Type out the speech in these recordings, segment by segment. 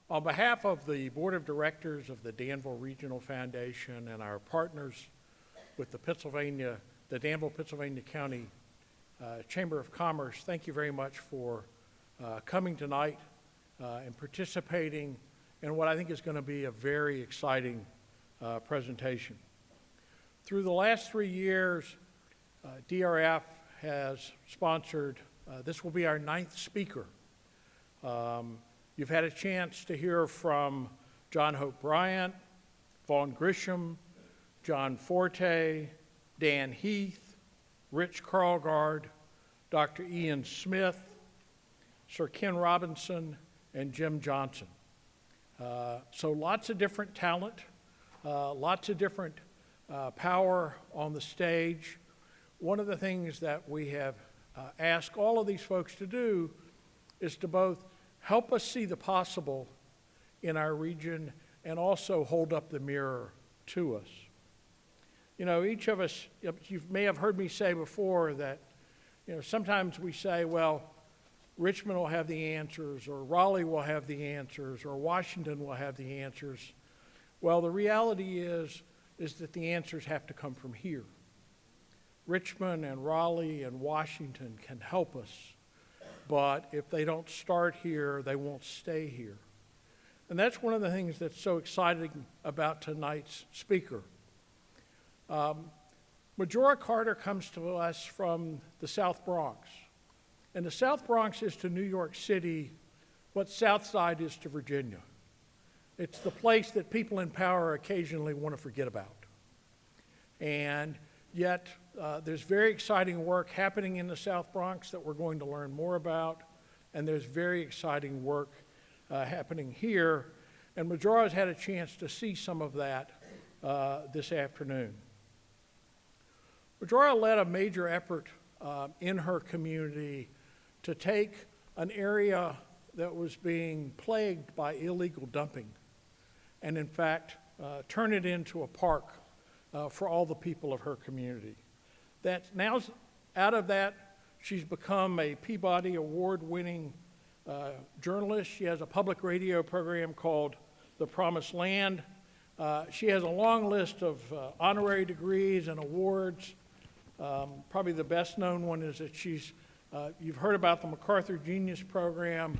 On behalf of the Board of Directors of the Danville Regional Foundation and our partners with the Danville, Pennsylvania County Chamber of Commerce, thank you very much for coming tonight and participating in what I think is going to be a very exciting presentation. Through the last 3 years, DRF has sponsored, this will be our 9th speaker. You've had a chance to hear from John Hope Bryant, Vaughn Grisham, John Forte, Dan Heath, Rich Carlgard, Dr. Ian Smith, Sir Ken Robinson, and Jim Johnson. So lots of different talent, lots of different power on the stage. One of the things that we have asked all of these folks to do is to both help us see the possible in our region and also hold up the mirror to us. You know, each of us, you may have heard me say before that, you know, sometimes we say, well, Richmond will have the answers, or Raleigh will have the answers, or Washington will have the answers. Well, the reality is that the answers have to come from here. Richmond and Raleigh and Washington can help us, but if they don't start here, they won't stay here. And that's one of the things that's so exciting about tonight's speaker. Majora Carter comes to us from the South Bronx. And the South Bronx is to New York City what South Side is to Virginia. It's the place that people in power occasionally want to forget about. And yet, there's very exciting work happening in the South Bronx that we're going to learn more about, and there's very exciting work happening here. And Majora has had a chance to see some of that this afternoon. Majora led a major effort in her community to take an area that was being plagued by illegal dumping and, in fact, turn it into a park for all the people of her community. That now, out of that, she's become a Peabody Award-winning journalist. She has a public radio program called The Promised Land. She has a long list of honorary degrees and awards. Probably the best known one is that you've heard about the MacArthur Genius Program.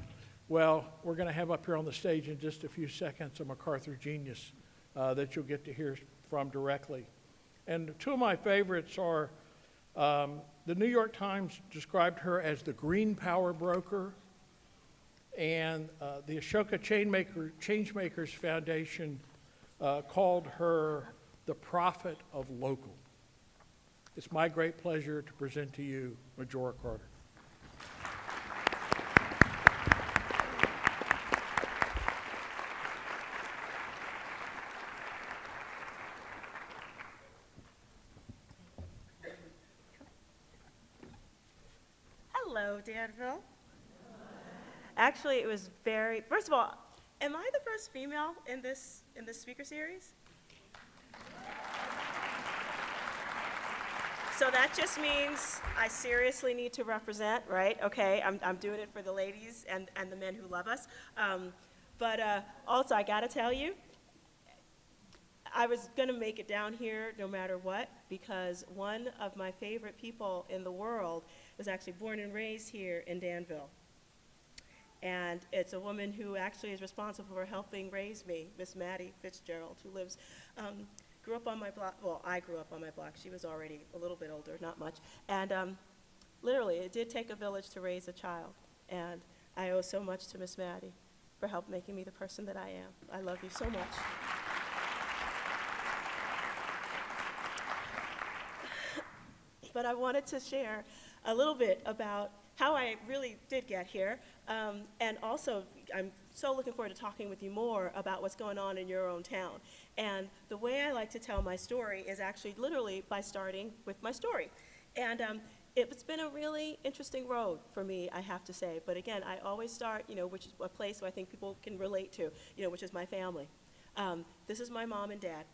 Well, we're going to have up here on the stage in just a few seconds a MacArthur Genius that you'll get to hear from directly. And two of my favorites are the New York Times described her as the green power broker, and the Ashoka Changemakers Foundation called her the prophet of local. It's my great pleasure to present to you Majora Carter. Hello, Danville. Actually, it was first of all, am I the first female in this speaker series? So that just means I seriously need to represent, right? Okay, I'm doing it for the ladies and the men who love us. But also, I gotta tell you, I was gonna make it down here no matter what, because one of my favorite people in the world was actually born and raised here in Danville. And it's a woman who actually is responsible for helping raise me, Miss Maddie Fitzgerald, who lives, grew up on my block. Well, I grew up on my block. She was already a little bit older, not much. And literally, it did take a village to raise a child. And I owe so much to Miss Maddie for help making me the person that I am. I love you so much. But I wanted to share a little bit about how I really did get here. And also, I'm so looking forward to talking with you more about what's going on in your own town. And the way I like to tell my story is actually literally by starting with my story. And it's been a really interesting road for me, I have to say. But again, I always start, which is a place where I think people can relate to, which is my family. This is my mom and dad.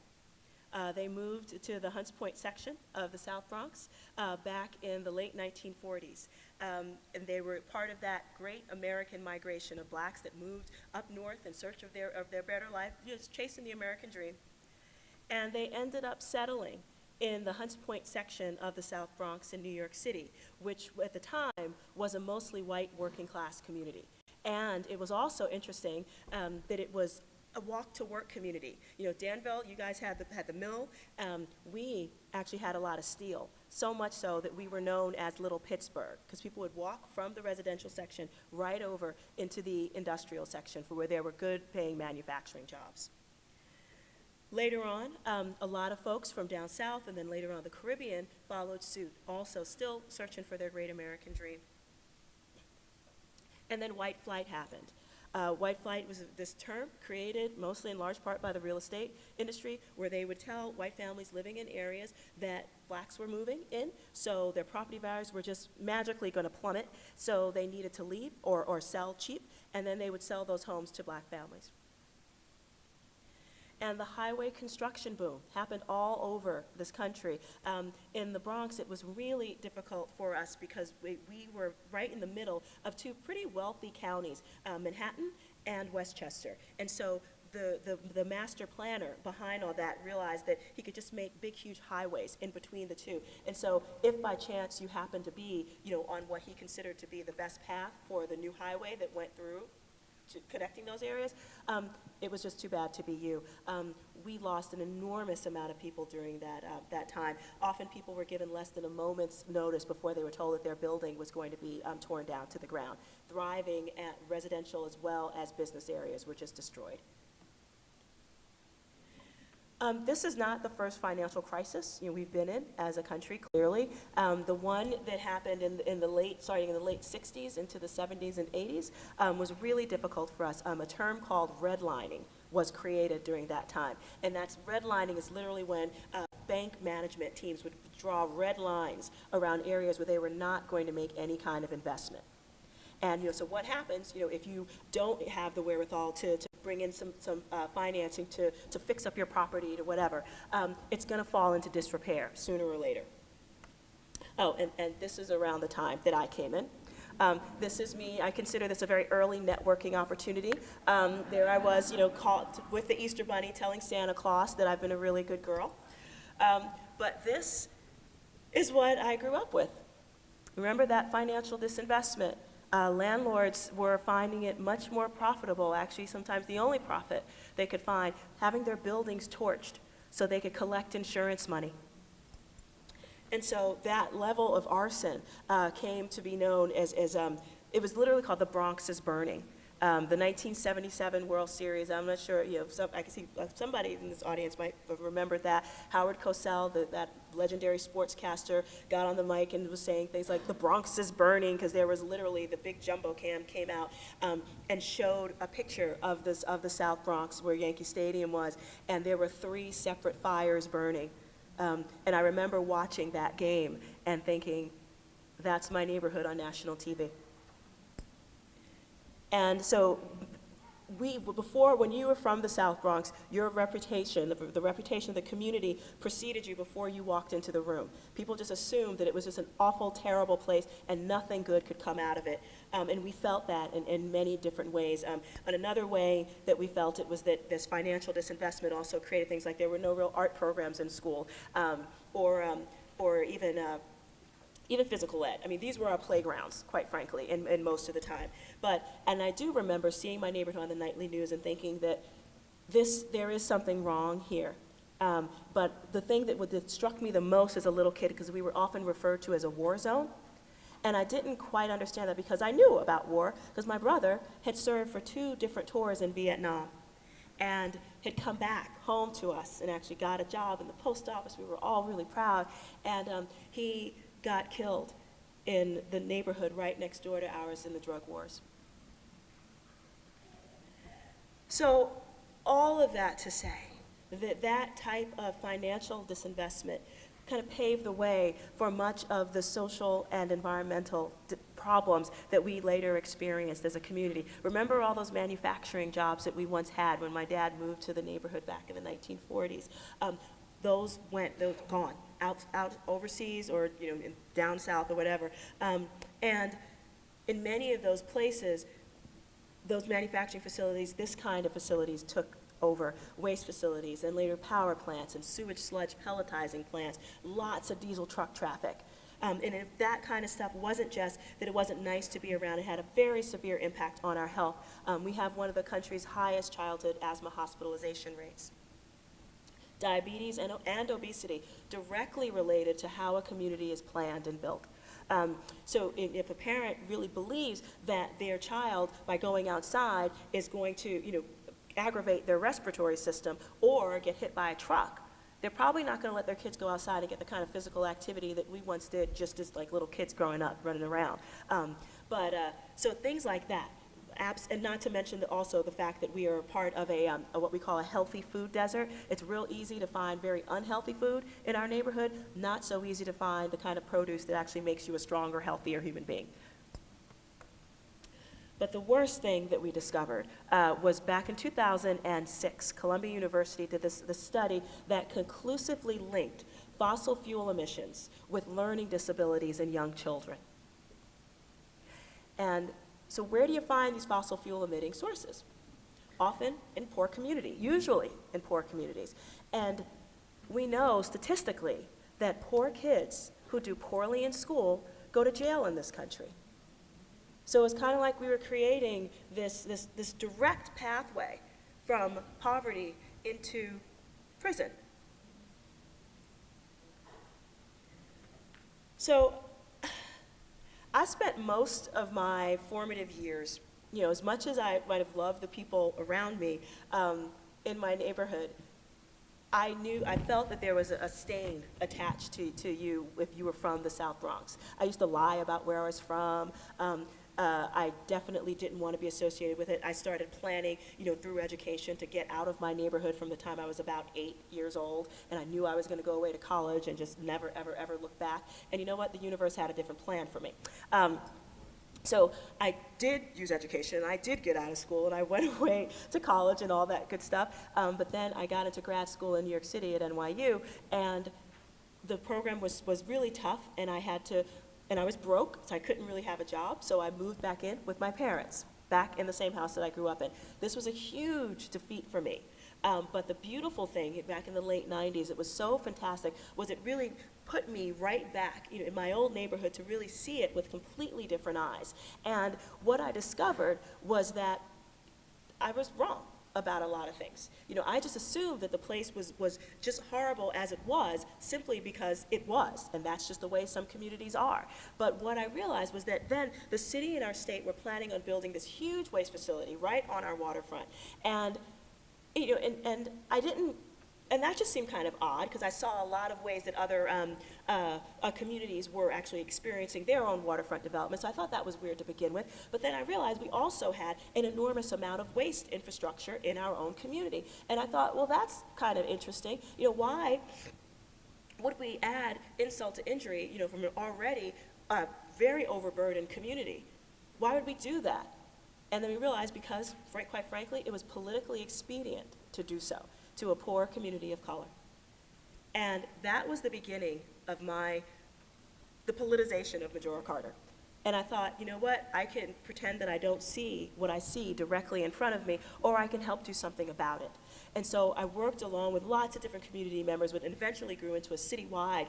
They moved to the Hunts Point section of the South Bronx back in the late 1940s. And they were part of that great American migration of blacks that moved up north in search of their better life, just chasing the American dream. And they ended up settling in the Hunts Point section of the South Bronx in New York City, which at the time was a mostly white working class community. And it was also interesting that it was a walk-to-work community. You know, Danville, you guys had the mill. We actually had a lot of steel, so much so that we were known as Little Pittsburgh, because people would walk from the residential section right over into the industrial section for where there were good-paying manufacturing jobs. Later on, a lot of folks from down south and then later on the Caribbean followed suit, also still searching for their great American dream. And then white flight happened. White flight was this term created mostly in large part by the real estate industry, where they would tell white families living in areas that blacks were moving in, so their property values were just magically going to plummet, so they needed to leave or sell cheap, and then they would sell those homes to black families. And the highway construction boom happened all over this country. In the Bronx, it was really difficult for us because we were right in the middle of two pretty wealthy counties, Manhattan and Westchester. And so the master planner behind all that realized that he could just make big, huge highways in between the two. And so if by chance you happened to be, you know, on what he considered to be the best path for the new highway that went through connecting those areas, it was just too bad to be you. We lost an enormous amount of people during that time. Often people were given less than a moment's notice before they were told that their building was going to be torn down to the ground. Thriving at residential as well as business areas were just destroyed. This is not the first financial crisis we've been in as a country, clearly. The one that happened starting in the late 60s into the 70s and 80s was really difficult for us. A term called redlining was created during that time. And that's redlining is literally when bank management teams would draw red lines around areas where they were not going to make any kind of investment. And so what happens, if you don't have the wherewithal to bring in some financing to fix up your property to whatever, it's going to fall into disrepair sooner or later. Oh, and this is around the time that I came in. This is me. I consider this a very early networking opportunity. There I was, caught with the Easter Bunny telling Santa Claus that I've been a really good girl. But this is what I grew up with. Remember that financial disinvestment? Landlords were finding it much more profitable, actually sometimes the only profit they could find, having their buildings torched so they could collect insurance money. And so that level of arson came to be known as it was literally called the Bronx is burning. The 1977 World Series, I'm not sure, I can see somebody in this audience might remember that. Howard Cosell, that legendary sportscaster, got on the mic and was saying things like, the Bronx is burning, because there was literally the big jumbo cam came out and showed a picture of the South Bronx where Yankee Stadium was, and there were 3 separate fires burning. And I remember watching that game and thinking, that's my neighborhood on national TV. And so when you were from the South Bronx, your reputation, the reputation of the community preceded you before you walked into the room. People just assumed that it was just an awful, terrible place and nothing good could come out of it. And we felt that in many different ways. And another way that we felt it was that this financial disinvestment also created things like there were no real art programs in school, or even physical ed. I mean, these were our playgrounds, quite frankly, in most of the time. And I do remember seeing my neighborhood on the nightly news and thinking that there is something wrong here. But the thing that struck me the most as a little kid, because we were often referred to as a war zone, and I didn't quite understand that because I knew about war, because my brother had served for 2 different tours in Vietnam and had come back home to us and actually got a job in the post office. We were all really proud. And he got killed in the neighborhood right next door to ours in the drug wars. So all of that to say that type of financial disinvestment kind of paved the way for much of the social and environmental problems that we later experienced as a community. Remember all those manufacturing jobs that we once had when my dad moved to the neighborhood back in the 1940s? Those were gone, out overseas or down south or whatever. And in many of those places, those manufacturing facilities, this kind of facilities took over waste facilities and later power plants and sewage sludge pelletizing plants, lots of diesel truck traffic. And if that kind of stuff wasn't just that it wasn't nice to be around, it had a very severe impact on our health. We have one of the country's highest childhood asthma hospitalization rates. Diabetes and obesity directly related to how a community is planned and built. So if a parent really believes that their child, by going outside, is going to, aggravate their respiratory system or get hit by a truck, they're probably not going to let their kids go outside and get the kind of physical activity that we once did just as like little kids growing up, running around. So things like that. And not to mention also the fact that we are part of a what we call a healthy food desert. It's real easy to find very unhealthy food in our neighborhood, not so easy to find the kind of produce that actually makes you a stronger, healthier human being. But the worst thing that we discovered was back in 2006, Columbia University did this study that conclusively linked fossil fuel emissions with learning disabilities in young children. And so where do you find these fossil fuel emitting sources? Often in poor communities, usually in poor communities. And we know statistically that poor kids who do poorly in school go to jail in this country. So it's kind of like we were creating this direct pathway from poverty into prison. So I spent most of my formative years, as much as I might have loved the people around me in my neighborhood, I felt that there was a stain attached to you if you were from the South Bronx. I used to lie about where I was from. I definitely didn't want to be associated with it. I started planning, through education to get out of my neighborhood from the time I was about 8 years old, and I knew I was going to go away to college and just never, ever, ever look back. And you know what? The universe had a different plan for me. So I did use education, and I did get out of school, and I went away to college and all that good stuff. But then I got into grad school in New York City at NYU, and the program was really tough, and I was broke, so I couldn't really have a job, so I moved back in with my parents, back in the same house that I grew up in. This was a huge defeat for me. But the beautiful thing, back in the late 90s, it was so fantastic, was it really put me right back in my old neighborhood to really see it with completely different eyes. And what I discovered was that I was wrong about a lot of things. I just assumed that the place was just horrible as it was simply because it was, and that's just the way some communities are. But what I realized was that then the city and our state were planning on building this huge waste facility right on our waterfront. And and I didn't, and that just seemed kind of odd because I saw a lot of ways that other communities were actually experiencing their own waterfront development, so I thought that was weird to begin with. But then I realized we also had an enormous amount of waste infrastructure in our own community. And I thought, well, that's kind of interesting. Why would we add insult to injury, from an already very overburdened community? Why would we do that? And then we realized because, quite frankly, it was politically expedient to do so to a poor community of color. And that was the beginning of the politicization of Majora Carter. And I thought, you know what, I can pretend that I don't see what I see directly in front of me, or I can help do something about it. And so I worked along with lots of different community members, and eventually grew into a citywide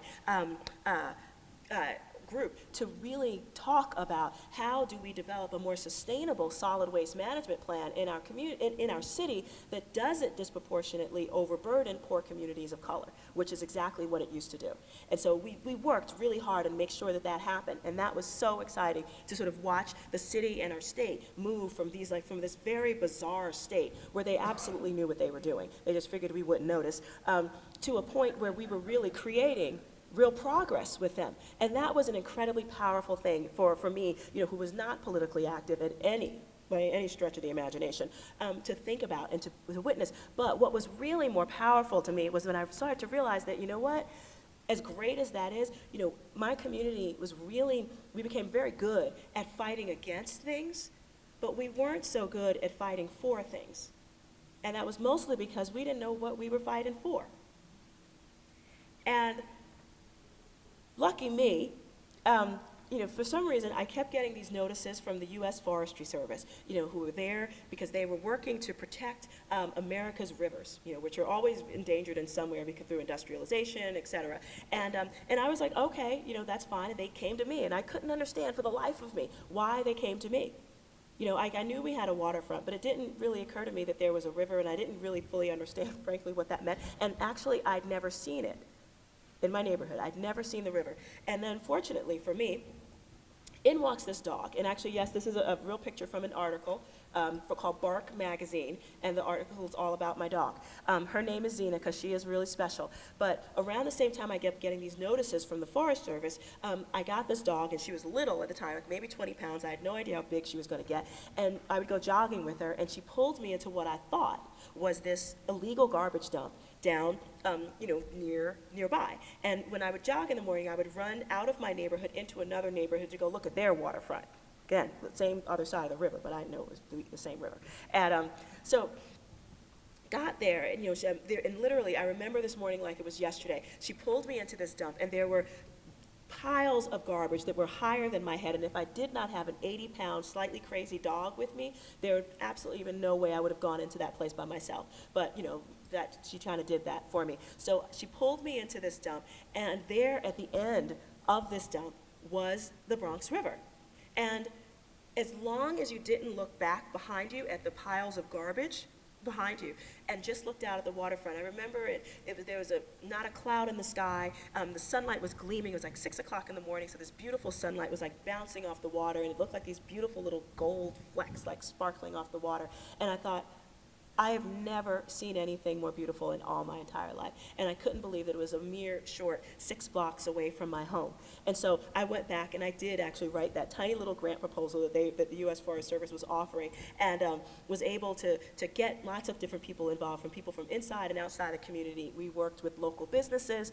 group to really talk about how do we develop a more sustainable solid waste management plan in our community, in our city, that doesn't disproportionately overburden poor communities of color, which is exactly what it used to do. And so we worked really hard and make sure that that happened, and that was so exciting to sort of watch the city and our state move from from this very bizarre state where they absolutely knew what they were doing, they just figured we wouldn't notice, to a point where we were really creating real progress with them. And that was an incredibly powerful thing for me, who was not politically active at by any stretch of the imagination, to think about and to witness. But what was really more powerful to me was when I started to realize that, as great as that is, my community we became very good at fighting against things, but we weren't so good at fighting for things. And that was mostly because we didn't know what we were fighting for. And lucky me, for some reason, I kept getting these notices from the U.S. Forestry Service, who were there because they were working to protect America's rivers, which are always endangered in some way because through industrialization, et cetera. And I was like, okay, that's fine. And they came to me, and I couldn't understand for the life of me why they came to me. I knew we had a waterfront, but it didn't really occur to me that there was a river, and I didn't really fully understand, frankly, what that meant. And actually, I'd never seen it in my neighborhood. I'd never seen the river. And then, fortunately for me, in walks this dog. And actually, yes, this is a real picture from an article called Bark Magazine, and the article is all about my dog. Her name is Zena because she is really special. But around the same time I kept getting these notices from the Forest Service, I got this dog, and she was little at the time, like maybe 20 pounds. I had no idea how big she was going to get. And I would go jogging with her, and she pulled me into what I thought was this illegal garbage dump down, nearby. And when I would jog in the morning, I would run out of my neighborhood into another neighborhood to go look at their waterfront. Again, the same other side of the river, but I didn't know it was the same river. And so got there, and and literally, I remember this morning like it was yesterday. She pulled me into this dump, and there were piles of garbage that were higher than my head, and if I did not have an 80-pound, slightly crazy dog with me, there would absolutely even no way I would have gone into that place by myself. But, that she kind of did that for me. So she pulled me into this dump, and there at the end of this dump was the Bronx River. And as long as you didn't look back behind you at the piles of garbage behind you and just looked out at the waterfront, I remember there was not a cloud in the sky. The sunlight was gleaming. It was like 6 o'clock in the morning, so this beautiful sunlight was like bouncing off the water, and it looked like these beautiful little gold flecks like sparkling off the water. And I thought, I have never seen anything more beautiful in all my entire life. And I couldn't believe that it was a mere short 6 blocks away from my home. And so I went back, and I did actually write that tiny little grant proposal that the U.S. Forest Service was offering, and was able to get lots of different people involved, from people from inside and outside the community. We worked with local businesses.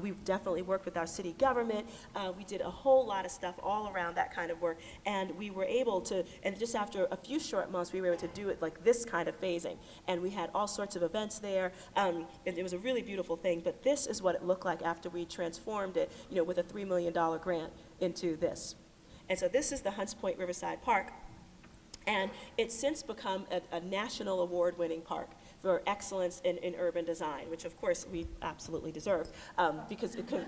We definitely worked with our city government. We did a whole lot of stuff all around that kind of work. And we were able to, and just after a few short months, we were able to do it like this kind of phasing. And we had all sorts of events there, and it was a really beautiful thing. But this is what it looked like after we transformed it, with a $3 million grant into this. And so this is the Point Riverside Park, and it's since become a national award-winning park for excellence in urban design, which of course we absolutely deserve, because it could,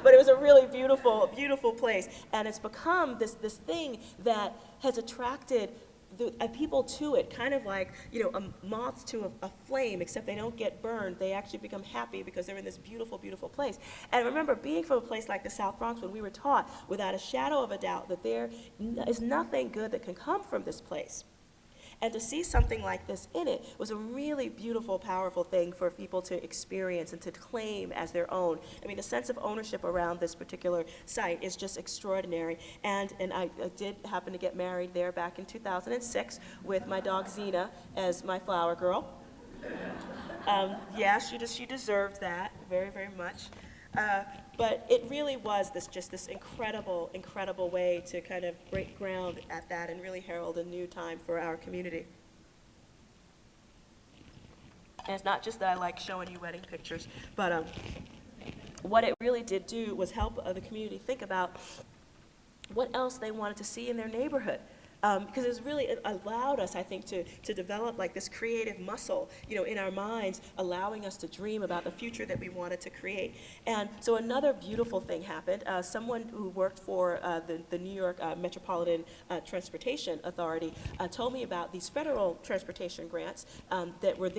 but it was a really beautiful, beautiful place. And it's become this thing that has attracted people to it, kind of like, a moth to a flame, except they don't get burned. They actually become happy because they're in this beautiful, beautiful place. And I remember being from a place like the South Bronx when we were taught, without a shadow of a doubt, that there is nothing good that can come from this place. And to see something like this in it was a really beautiful, powerful thing for people to experience and to claim as their own. I mean, the sense of ownership around this particular site is just extraordinary. And I did happen to get married there back in 2006 with my dog Zena as my flower girl. Yeah, she deserved that very, very much. But it really was this incredible, incredible way to kind of break ground at that and really herald a new time for our community. And it's not just that I like showing you wedding pictures, but what it really did do was help the community think about what else they wanted to see in their neighborhood. Because it allowed us, I think, to develop like this creative muscle, in our minds, allowing us to dream about the future that we wanted to create. And so another beautiful thing happened. Someone who worked for the New York Metropolitan Transportation Authority told me about these federal transportation grants that were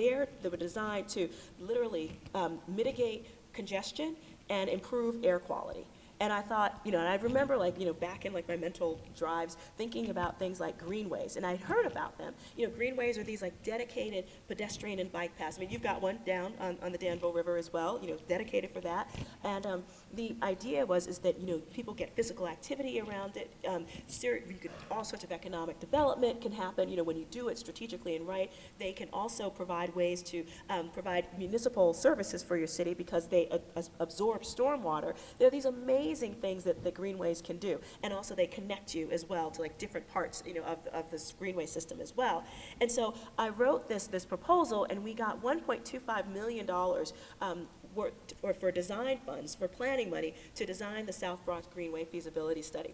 designed to literally mitigate congestion and improve air quality. And I thought, and I remember back in my mental drives thinking about things like greenways, and I'd heard about them. Greenways are these dedicated pedestrian and bike paths. I mean, you've got one down on the Danville River as well, dedicated for that. And the idea is that, people get physical activity around it. All sorts of economic development can happen, when you do it strategically and right. They can also provide ways to provide municipal services for your city because they absorb stormwater. There are these amazing things that the greenways can do, and also they connect you as well to different parts of this greenway system as well. And so I wrote this proposal, and we got $1.25 million or for design funds, for planning money, to design the South Bronx Greenway feasibility study.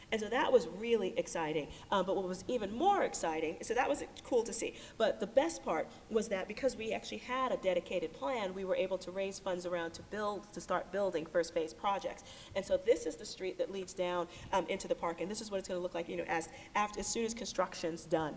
And so that was really exciting. But what was even more exciting, so that was cool to see. But the best part was that because we actually had a dedicated plan, we were able to raise funds around to start building first phase projects. And so this is the street that leads down into the park, and this is what it's going to look like, as soon as construction's done.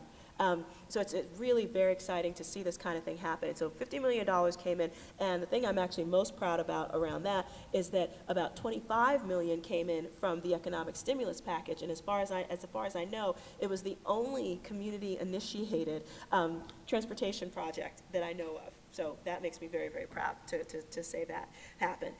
So it's really very exciting to see this kind of thing happen. And so $50 million came in, and the thing I'm actually most proud about around that is that about $25 million came in from the economic stimulus package. And as far as I know, it was the only community-initiated transportation project that I know of. So that makes me very, very proud to say that happened.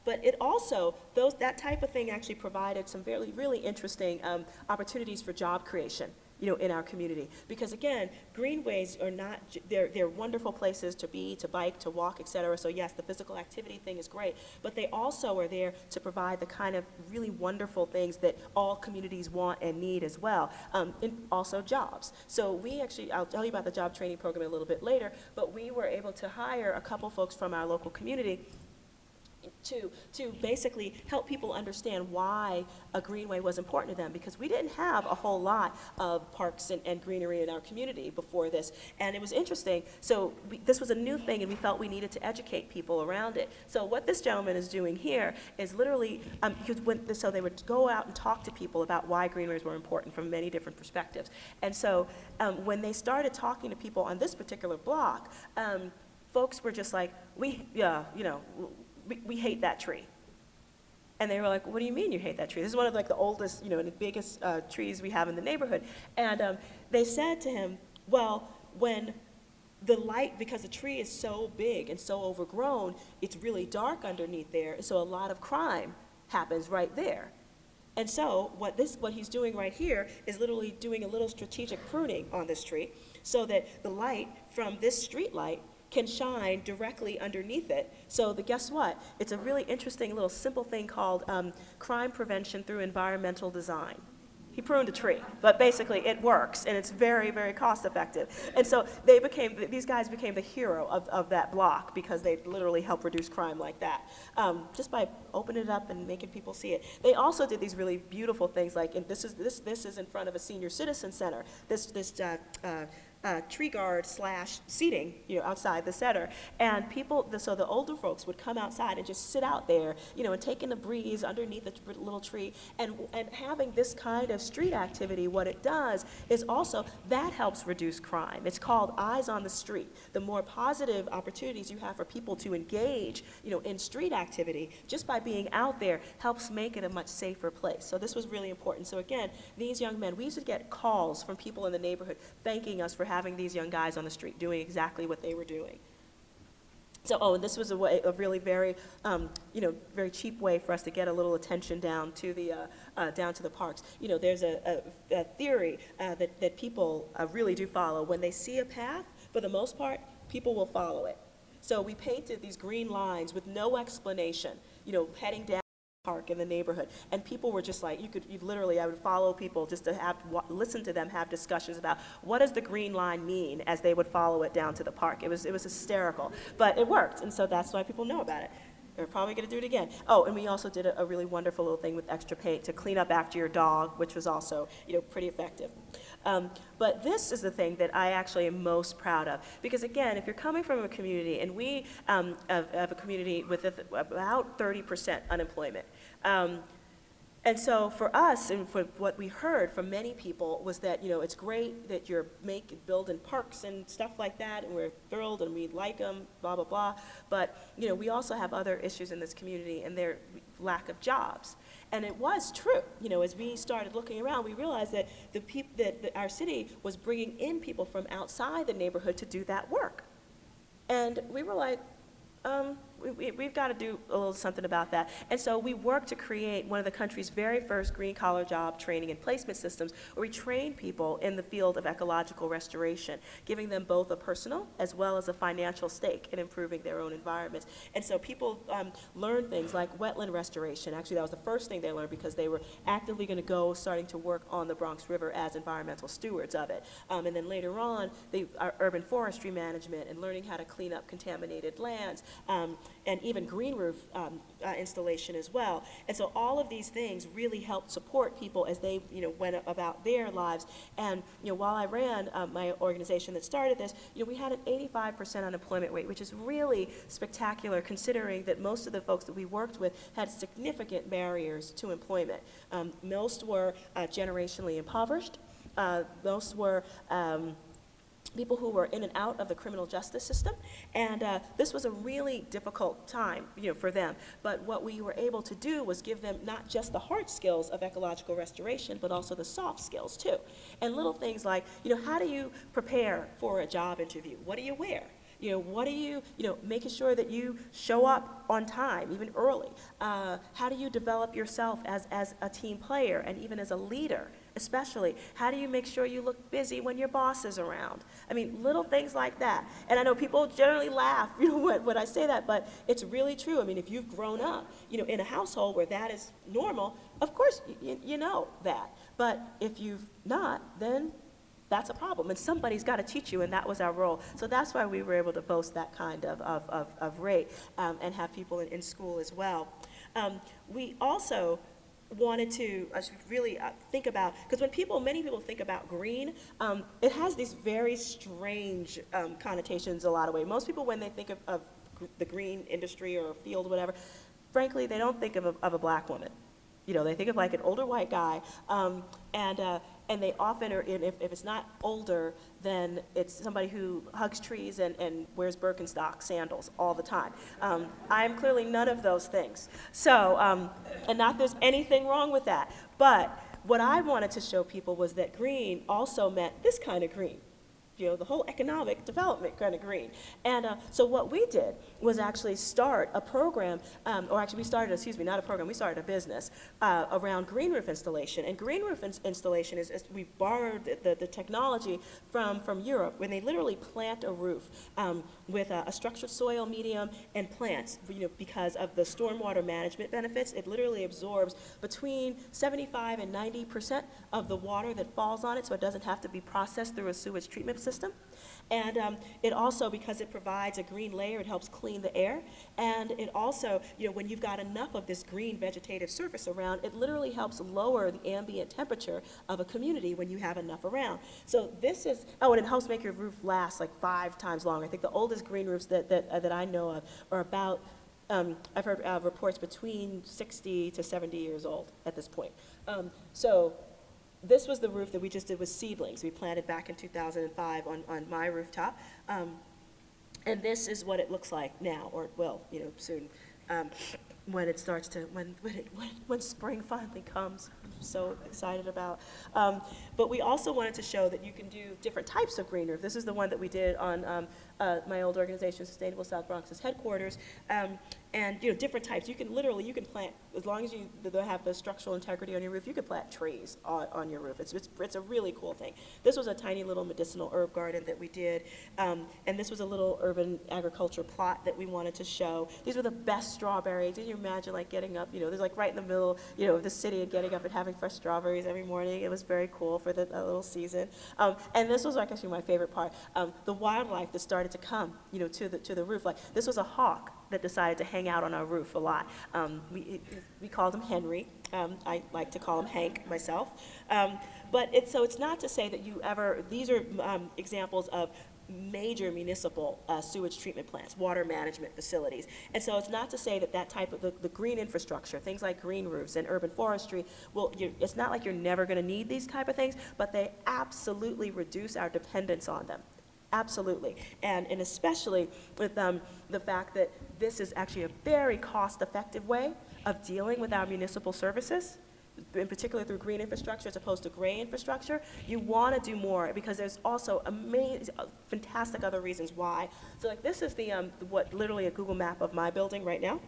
But it also, that type of thing actually provided some really, really interesting opportunities for job creation, in our community. Because again, greenways are not, they're wonderful places to be, to bike, to walk, et cetera. So yes, the physical activity thing is great, but they also are there to provide the kind of really wonderful things that all communities want and need as well, and also jobs. So we actually, I'll tell you about the job training program a little bit later, but we were able to hire a couple folks from our local community to basically help people understand why a greenway was important to them, because we didn't have a whole lot of parks and greenery in our community before this, and it was interesting. So this was a new thing, and we felt we needed to educate people around it. So what this gentleman is doing here is literally, so they would go out and talk to people about why greenways were important from many different perspectives. And so when they started talking to people on this particular block, folks were just like, we hate that tree. And they were like, what do you mean you hate that tree? This is one of the oldest, and the biggest trees we have in the neighborhood. And they said to him, well, when the light, because the tree is so big and so overgrown, it's really dark underneath there, so a lot of crime happens right there. And so what he's doing right here is literally doing a little strategic pruning on this tree so that the light from this street light can shine directly underneath it. So guess what? It's a really interesting little simple thing called crime prevention through environmental design. He pruned a tree, but basically it works, and it's very, very cost effective. And so these guys became the hero of that block, because they literally help reduce crime like that, just by opening it up and making people see it. They also did these really beautiful things, like, and this is in front of a senior citizen center. This tree guard / seating, outside the center. And so the older folks would come outside and just sit out there, and taking the breeze underneath the little tree. And having this kind of street activity, what it does is also, that helps reduce crime. It's called Eyes on the Street. The more positive opportunities you have for people to engage, in street activity, just by being out there, helps make it a much safer place. So this was really important. So again, these young men, we used to get calls from people in the neighborhood thanking us for having these young guys on the street doing exactly what they were doing. So, and this was a really very, very cheap way for us to get a little attention down to the parks. There's a theory that people really do follow. When they see a path, for the most part, people will follow it. So we painted these green lines with no explanation, heading down park in the neighborhood, and people were just like, I would follow people just to listen to them have discussions about what does the green line mean as they would follow it down to the park. It was hysterical, but it worked, and so that's why people know about it. They're probably going to do it again. Oh, and we also did a really wonderful little thing with extra paint to clean up after your dog, which was also, pretty effective. But this is the thing that I actually am most proud of, because again, if you're coming from a community, and we have a community with about 30% unemployment, and so for us, and for what we heard from many people, was that, it's great that you're building parks and stuff like that, and we're thrilled and we like them, blah, blah, blah. But, we also have other issues in this community, and their lack of jobs. And it was true. As we started looking around, we realized that our city was bringing in people from outside the neighborhood to do that work. And we were like, we've got to do a little something about that. And so we worked to create one of the country's very first green-collar job training and placement systems, where we train people in the field of ecological restoration, giving them both a personal as well as a financial stake in improving their own environments. And so people learned things like wetland restoration. Actually, that was the first thing they learned, because they were actively going to starting to work on the Bronx River as environmental stewards of it. And then later on, urban forestry management and learning how to clean up contaminated lands. and even green roof installation as well. And so all of these things really helped support people as they, went about their lives. And, while I ran my organization that started this, we had an 85% unemployment rate, which is really spectacular considering that most of the folks that we worked with had significant barriers to employment. Most were generationally impoverished. Most were people who were in and out of the criminal justice system, and this was a really difficult time, for them. But what we were able to do was give them not just the hard skills of ecological restoration, but also the soft skills too. And little things like, how do you prepare for a job interview? What do you wear? What do you, making sure that you show up on time, even early. How do you develop yourself as a team player and even as a leader? Especially, how do you make sure you look busy when your boss is around? I mean, little things like that. And I know people generally laugh, when I say that, but it's really true. I mean, if you've grown up, in a household where that is normal, of course, you know that. But if you've not, then that's a problem, and somebody's got to teach you, and that was our role. So that's why we were able to boast that kind of rate and have people in school as well. We also wanted to really think about, because when many people think about green, it has these very strange connotations a lot of ways. Most people, when they think of the green industry or field, whatever, frankly, they don't think of a black woman. They think of like an older white guy, and they often are, if it's not older, then it's somebody who hugs trees and wears Birkenstock sandals all the time. I am clearly none of those things. So, and not there's anything wrong with that. But what I wanted to show people was that green also meant this kind of green. The whole economic development kind of green. And so what we did was actually start a program, or actually we started, not a program, we started a business around green roof installation. And green roof installation is we borrowed the technology from Europe, when they literally plant a roof with a structured soil medium and plants, because of the stormwater management benefits. It literally absorbs between 75 and 90% of the water that falls on it, so it doesn't have to be processed through a sewage treatment system. And it also, because it provides a green layer, it helps clean the air. And it also, when you've got enough of this green vegetative surface around, it literally helps lower the ambient temperature of a community when you have enough around. So this is, and it helps make your roof last like 5 times longer. I think the oldest green roofs that I know of are about, I've heard reports between 60 to 70 years old at this point. So this was the roof that we just did with seedlings. We planted back in 2005 on my rooftop. And this is what it looks like now, or will, soon, when it starts to, when spring finally comes. I'm so excited about. But we also wanted to show that you can do different types of green roof. This is the one that we did on my old organization, Sustainable South Bronx's headquarters. And different types. You can plant, as long as you have the structural integrity on your roof, you can plant trees on your roof. It's a really cool thing. This was a tiny little medicinal herb garden that we did, and this was a little urban agriculture plot that we wanted to show. These were the best strawberries. Can you imagine like getting up, there's like right in the middle, of the city, and getting up and having fresh strawberries every morning. It was very cool for the little season. And this was like actually my favorite part. The wildlife that started to come, to the roof. Like this was a hawk that decided to hang out on our roof a lot. We called him Henry. I like to call him Hank myself. But it's not to say that these are examples of major municipal sewage treatment plants, water management facilities. And so it's not to say that type of the green infrastructure, things like green roofs and urban forestry, it's not like you're never going to need these type of things, but they absolutely reduce our dependence on them. Absolutely, and especially with the fact that this is actually a very cost-effective way of dealing with our municipal services, in particular through green infrastructure as opposed to gray infrastructure. You want to do more because there's also fantastic other reasons why. So like this is literally a Google map of my building right now.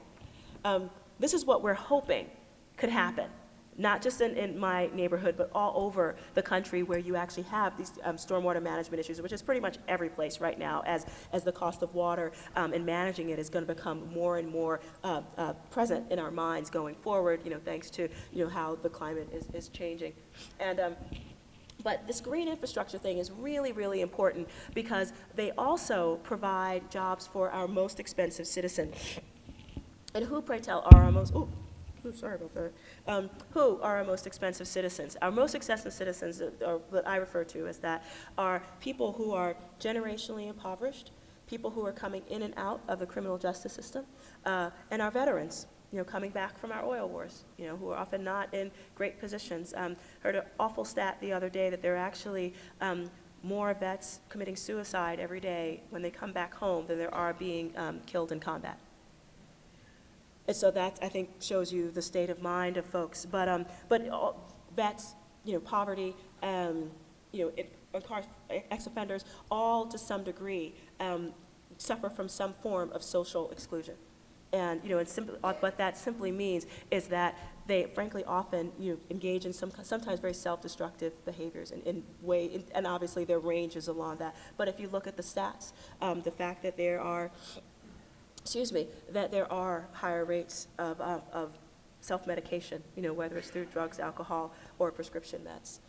This is what we're hoping could happen. Not just in my neighborhood, but all over the country where you actually have these stormwater management issues, which is pretty much every place right now as the cost of water and managing it is going to become more and more present in our minds going forward, thanks to, how the climate is changing. And but this green infrastructure thing is really, really important because they also provide jobs for our most expensive citizens. And who, pray tell, are our most, sorry about that. Who are our most expensive citizens? Our most expensive citizens, or what I refer to as that, are people who are generationally impoverished, people who are coming in and out of the criminal justice system, and our veterans, coming back from our oil wars, who are often not in great positions. Heard an awful stat the other day that there are actually more vets committing suicide every day when they come back home than there are being killed in combat. And so that, I think, shows you the state of mind of folks. But vets, poverty, ex-offenders, all to some degree suffer from some form of social exclusion. And, what that simply means is that they, frankly, often, engage in sometimes very self-destructive behaviors and obviously there are ranges along that. But if you look at the stats, the fact that there are higher rates of self-medication, whether it's through drugs, alcohol, or prescription meds.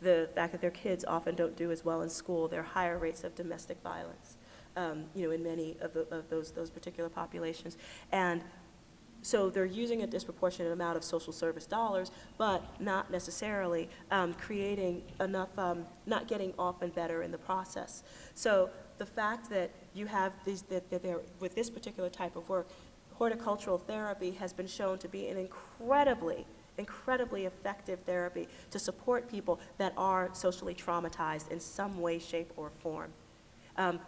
The fact that their kids often don't do as well in school, there are higher rates of domestic violence, in many of those particular populations. And so they're using a disproportionate amount of social service dollars, but not necessarily creating enough, not getting often better in the process. So the fact that you have these, with this particular type of work, horticultural therapy has been shown to be an incredibly effective therapy to support people that are socially traumatized in some way, shape, or form.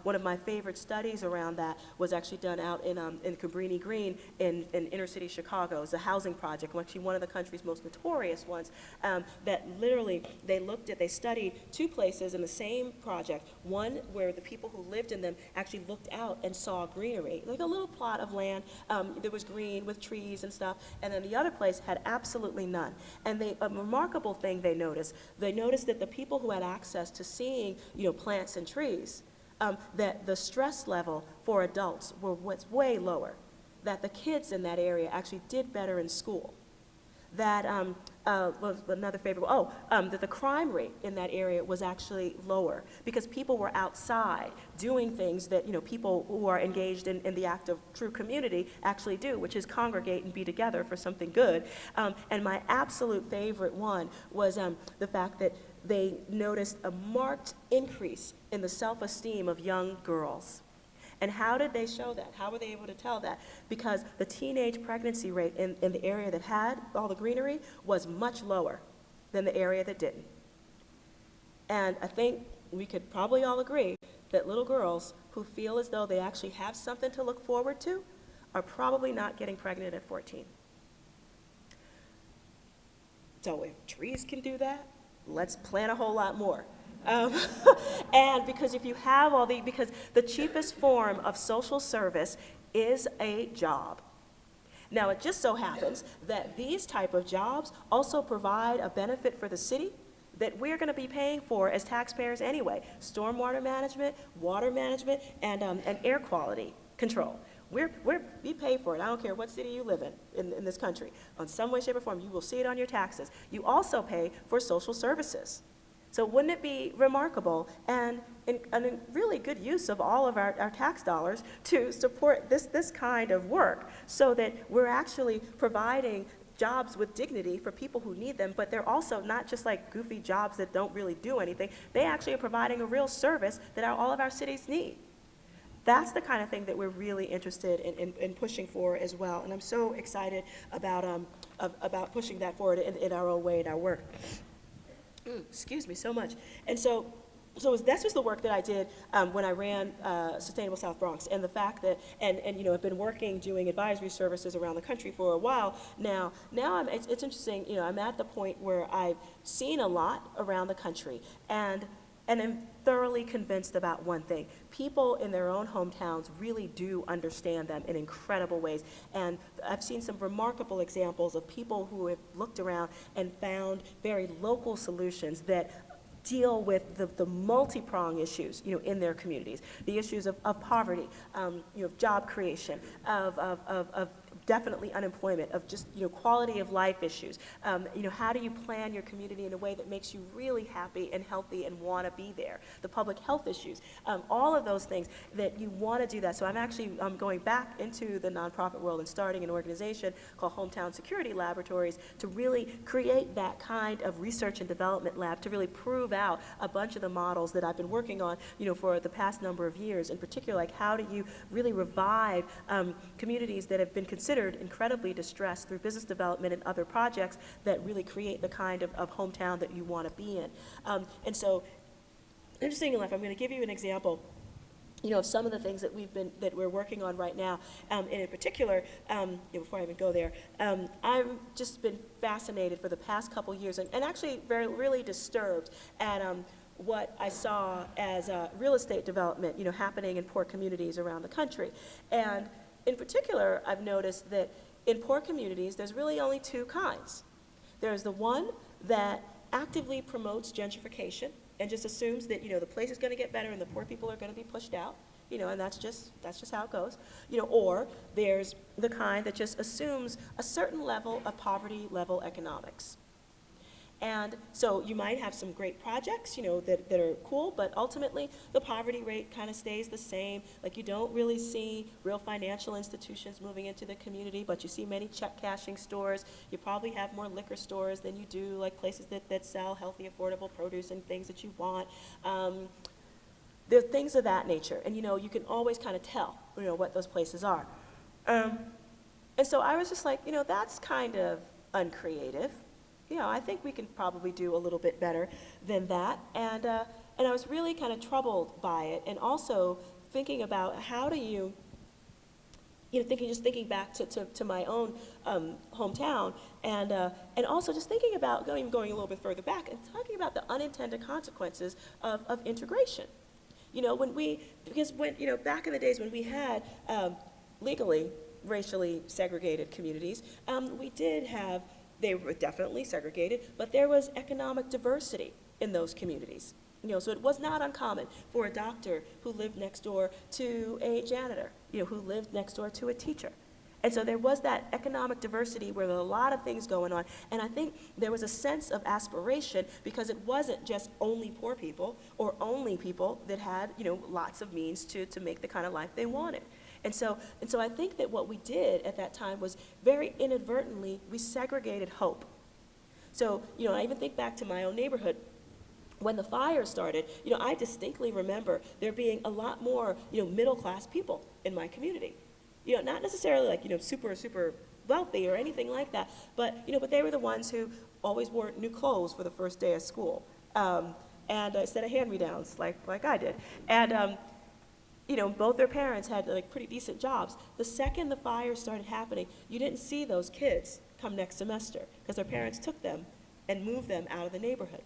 One of my favorite studies around that was actually done out in Cabrini Green in inner city Chicago. It was a housing project, actually one of the country's most notorious ones, that literally they studied two places in the same project, one where the people who lived in them actually looked out and saw greenery, like a little plot of land that was green with trees and stuff, and then the other place had absolutely none. And a remarkable thing they noticed that the people who had access to seeing plants and trees, that the stress level for adults was way lower, that the kids in that area actually did better in school, that was another favorite, that the crime rate in that area was actually lower because people were outside doing things that people who are engaged in the act of true community actually do, which is congregate and be together for something good. And my absolute favorite one was the fact that they noticed a marked increase in the self-esteem of young girls. And how did they show that? How were they able to tell that? Because the teenage pregnancy rate in the area that had all the greenery was much lower than the area that didn't. And I think we could probably all agree that little girls who feel as though they actually have something to look forward to are probably not getting pregnant at 14. So if trees can do that, let's plant a whole lot more. And because if you have because the cheapest form of social service is a job. Now, it just so happens that these type of jobs also provide a benefit for the city that we're going to be paying for as taxpayers anyway. Stormwater management, water management, and air quality control. We pay for it. I don't care what city you live in this country. On some way, shape, or form, you will see it on your taxes. You also pay for social services. So wouldn't it be remarkable and a really good use of all of our tax dollars to support this kind of work so that we're actually providing jobs with dignity for people who need them, but they're also not just like goofy jobs that don't really do anything. They actually are providing a real service that all of our cities need. That's the kind of thing that we're really interested in pushing for as well. And I'm so excited about pushing that forward in our own way in our work. Excuse me so much. And so that's just the work that I did when I ran Sustainable South Bronx, and the fact that, and I've been working doing advisory services around the country for a while now. Now it's interesting, I'm at the point where I've seen a lot around the country, and I'm thoroughly convinced about one thing. People in their own hometowns really do understand them in incredible ways. And I've seen some remarkable examples of people who have looked around and found very local solutions that deal with the multi-pronged issues, in their communities. The issues of poverty, job creation, of definitely unemployment, of just, quality of life issues. How do you plan your community in a way that makes you really happy and healthy and want to be there? The public health issues, all of those things that you want to do that. So I'm actually going back into the nonprofit world and starting an organization called Hometown Security Laboratories to really create that kind of research and development lab to really prove out a bunch of the models that I've been working on, for the past number of years. In particular, like how do you really revive communities that have been considered incredibly distressed through business development and other projects that really create the kind of hometown that you want to be in. And so, interesting enough, I'm going to give you an example of some of the things that we're working on right now. And in particular, before I even go there, I've just been fascinated for the past couple years and actually really disturbed at what I saw as real estate development, happening in poor communities around the country. And in particular, I've noticed that in poor communities, there's really only two kinds. There's the one that actively promotes gentrification and just assumes that, the place is going to get better and the poor people are going to be pushed out, and that's just how it goes. Or there's the kind that just assumes a certain level of poverty level economics. And so you might have some great projects, that are cool, but ultimately the poverty rate kind of stays the same. Like you don't really see real financial institutions moving into the community, but you see many check cashing stores. You probably have more liquor stores than you do like places that sell healthy, affordable produce and things that you want. There are things of that nature, and you can always kind of tell, what those places are. And so I was just like, that's kind of uncreative. I think we can probably do a little bit better than that. And I was really kind of troubled by it, and also thinking about how do you, thinking back to my own hometown, and also just thinking about going a little bit further back and talking about the unintended consequences of integration. Because back in the days when we had legally racially segregated communities, we did have. They were definitely segregated, but there was economic diversity in those communities. So it was not uncommon for a doctor who lived next door to a janitor, who lived next door to a teacher. And so there was that economic diversity where there were a lot of things going on. And I think there was a sense of aspiration because it wasn't just only poor people or only people that had, lots of means to make the kind of life they wanted. And so I think that what we did at that time was very inadvertently, we segregated hope. So, I even think back to my own neighborhood. When the fire started, I distinctly remember there being a lot more, middle-class people in my community. Not necessarily like, super, super wealthy or anything like that, but they were the ones who always wore new clothes for the first day of school, and instead of hand-me-downs like I did. And, both their parents had like pretty decent jobs. The second the fire started happening, you didn't see those kids come next semester because their parents took them and moved them out of the neighborhood.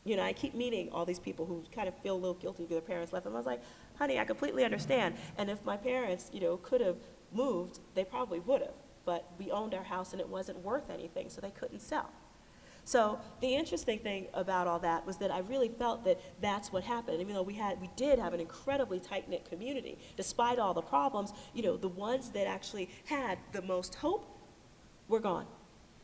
I keep meeting all these people who kind of feel a little guilty because their parents left them. I was like, honey, I completely understand. And if my parents, could have moved, they probably would have. But we owned our house and it wasn't worth anything, so they couldn't sell. So the interesting thing about all that was that I really felt that that's what happened. Even though we did have an incredibly tight-knit community, despite all the problems, the ones that actually had the most hope were gone.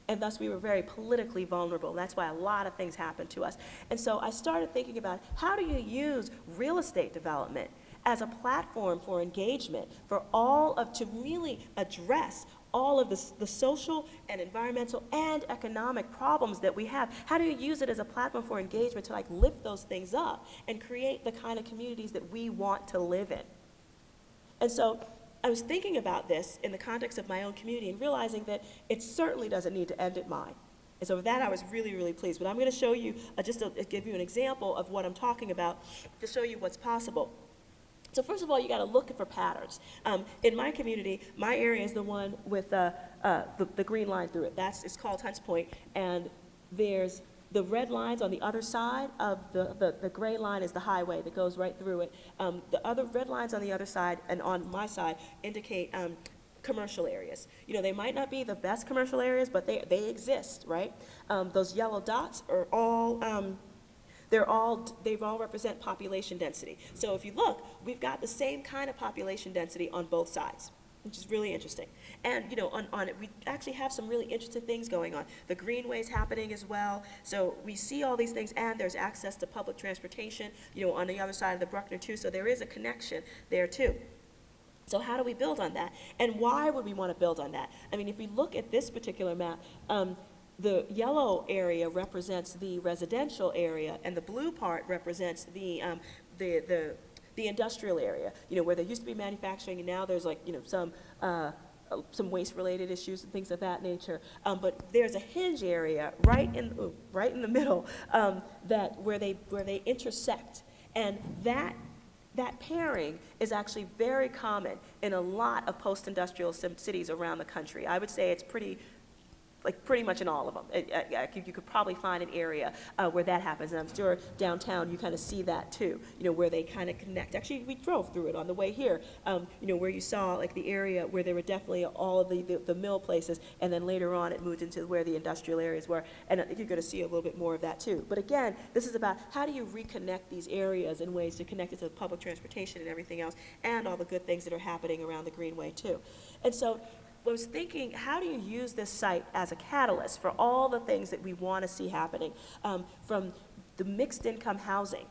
And thus we were very politically vulnerable. And that's why a lot of things happened to us. And so I started thinking about how do you use real estate development as a platform for engagement, to really address all of the social and environmental and economic problems that we have. How do you use it as a platform for engagement to lift those things up and create the kind of communities that we want to live in? And so I was thinking about this in the context of my own community and realizing that it certainly doesn't need to end at mine. And so with that, I was really, really pleased. But I'm going to show you, give you an example of what I'm talking about to show you what's possible. So first of all, you got to look for patterns. In my community, my area is the one with the green line through it. It's called Hunts Point, and there's the red lines on the other side of the gray line is the highway that goes right through it. The other red lines on the other side and on my side indicate commercial areas. They might not be the best commercial areas, but they exist, right? Those yellow dots are all. They all represent population density. So if you look, we've got the same kind of population density on both sides. which is really interesting. And, you know, on it, we actually have some really interesting things going on. The greenway's happening as well. So we see all these things, and there's access to public transportation, you know, on the other side of the Bruckner too. So there is a connection there too. So how do we build on that? And why would we want to build on that? I mean, if we look at this particular map, the yellow area represents the residential area, and the blue part represents the industrial area, you know, where there used to be manufacturing, and now there's, like, you know, some waste-related issues and things of that nature. But there's a hinge area right in the middle where they intersect, and that pairing is actually very common in a lot of post-industrial cities around the country. I would say it's pretty much in all of them. You could probably find an area where that happens, and I'm sure downtown you kind of see that too, you know, where they kind of connect. Actually, we drove through it on the way here, you know, where you saw, like, the area where there were definitely all of the mill places, and then later on it moved into where the industrial areas were, and I think you're going to see a little bit more of that too. But again, this is about how do you reconnect these areas in ways to connect it to public transportation and everything else, and all the good things that are happening around the Greenway too. And so I was thinking, how do you use this site as a catalyst for all the things that we want to see happening, from the mixed income housing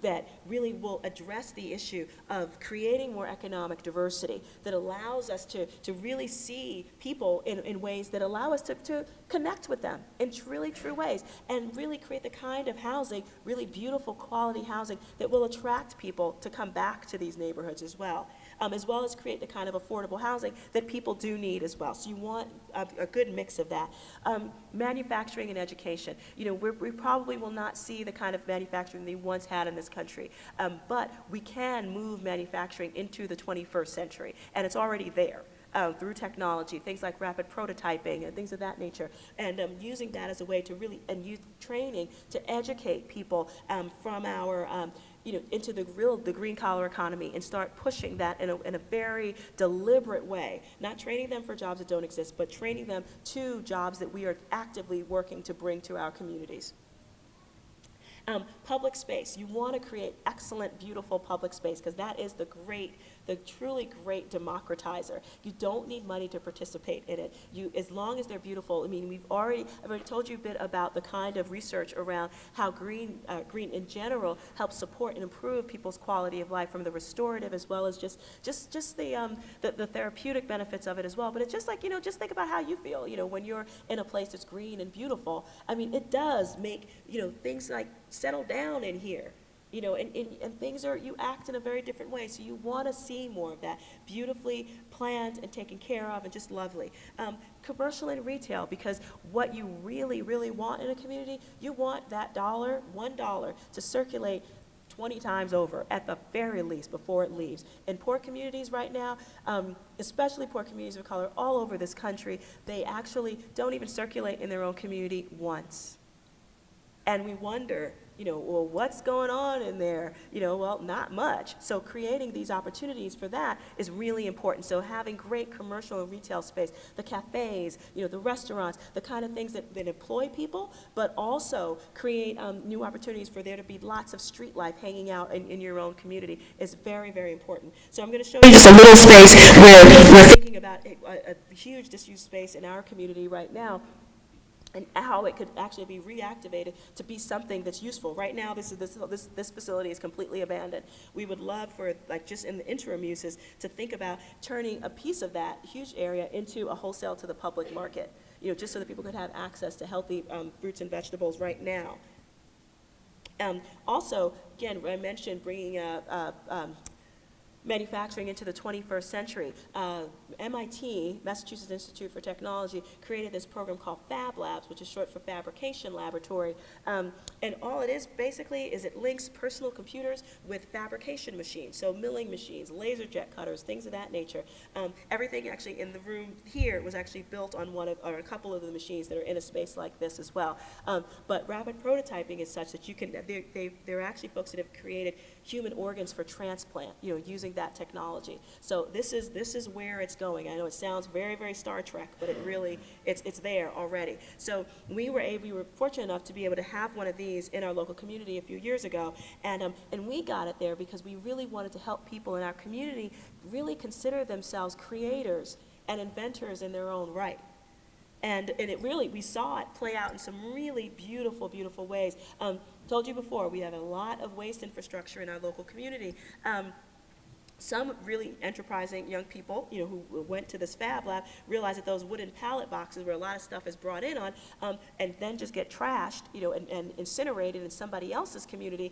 that really will address the issue of creating more economic diversity, that allows us to really see people in ways that allow us to connect with them in really true ways, and really create the kind of housing, really beautiful quality housing, that will attract people to come back to these neighborhoods as well as create the kind of affordable housing that people do need as well. So you want a good mix of that. Manufacturing and education. You know, we probably will not see the kind of manufacturing they once had in this country, but we can move manufacturing into the 21st century, and it's already there. Through technology, things like rapid prototyping and things of that nature, and using that as a way to really, and use training to educate people from our, you know, into the green collar economy, and start pushing that in a very deliberate way, not training them for jobs that don't exist, but training them to jobs that we are actively working to bring to our communities. Public space. You want to create excellent, beautiful public space, because that is the truly great democratizer. You don't need money to participate in it. As long as they're beautiful. I mean, I've already told you a bit about the kind of research around how green in general helps support and improve people's quality of life, from the restorative as well as just the therapeutic benefits of it as well. But it's just like, you know, just think about how you feel, you know, when you're in a place that's green and beautiful. I mean, it does make, you know, things like settle down in here, you know, and things you act in a very different way. So you want to see more of that, beautifully planned and taken care of, and just lovely. Commercial and retail, because what you really, really want in a community, you want that $1 to circulate 20 times over at the very least before it leaves. In poor communities right now, especially poor communities of color all over this country, they actually don't even circulate in their own community once. And we wonder, you know, well, what's going on in there? You know, well, not much. So creating these opportunities for that is really important. So having great commercial and retail space, the cafes, you know, the restaurants, the kind of things that employ people, but also create new opportunities for there to be lots of street life hanging out in your own community is very, very important. So I'm going to show you just a little space where we're thinking about a huge disused space in our community right now, and how it could actually be reactivated to be something that's useful. Right now, this facility is completely abandoned. We would love for, like, just in the interim uses, to think about turning a piece of that huge area into a wholesale to the public market, you know, just so that people could have access to healthy fruits and vegetables right now. Also, again, I mentioned bringing manufacturing into the 21st century. MIT, Massachusetts Institute for Technology, created this program called Fab Labs, which is short for Fabrication Laboratory. And all it is basically is it links personal computers with fabrication machines, so milling machines, laser jet cutters, things of that nature. Everything actually in the room here was actually built on one of, or a couple of the machines that are in a space like this as well. But rapid prototyping is such that you can, they're actually folks that have created human organs for transplant, you know, using that technology. So this is where it's going. I know it sounds very, very Star Trek, but it really, it's there already. So we were fortunate enough to be able to have one of these in our local community a few years ago, and we got it there because we really wanted to help people in our community really consider themselves creators and inventors in their own right. And it really, we saw it play out in some really beautiful, beautiful ways. Told you before, we have a lot of waste infrastructure in our local community. Some really enterprising young people, who went to this Fab Lab, realized that those wooden pallet boxes where a lot of stuff is brought in on, and then just get trashed, and incinerated in somebody else's community,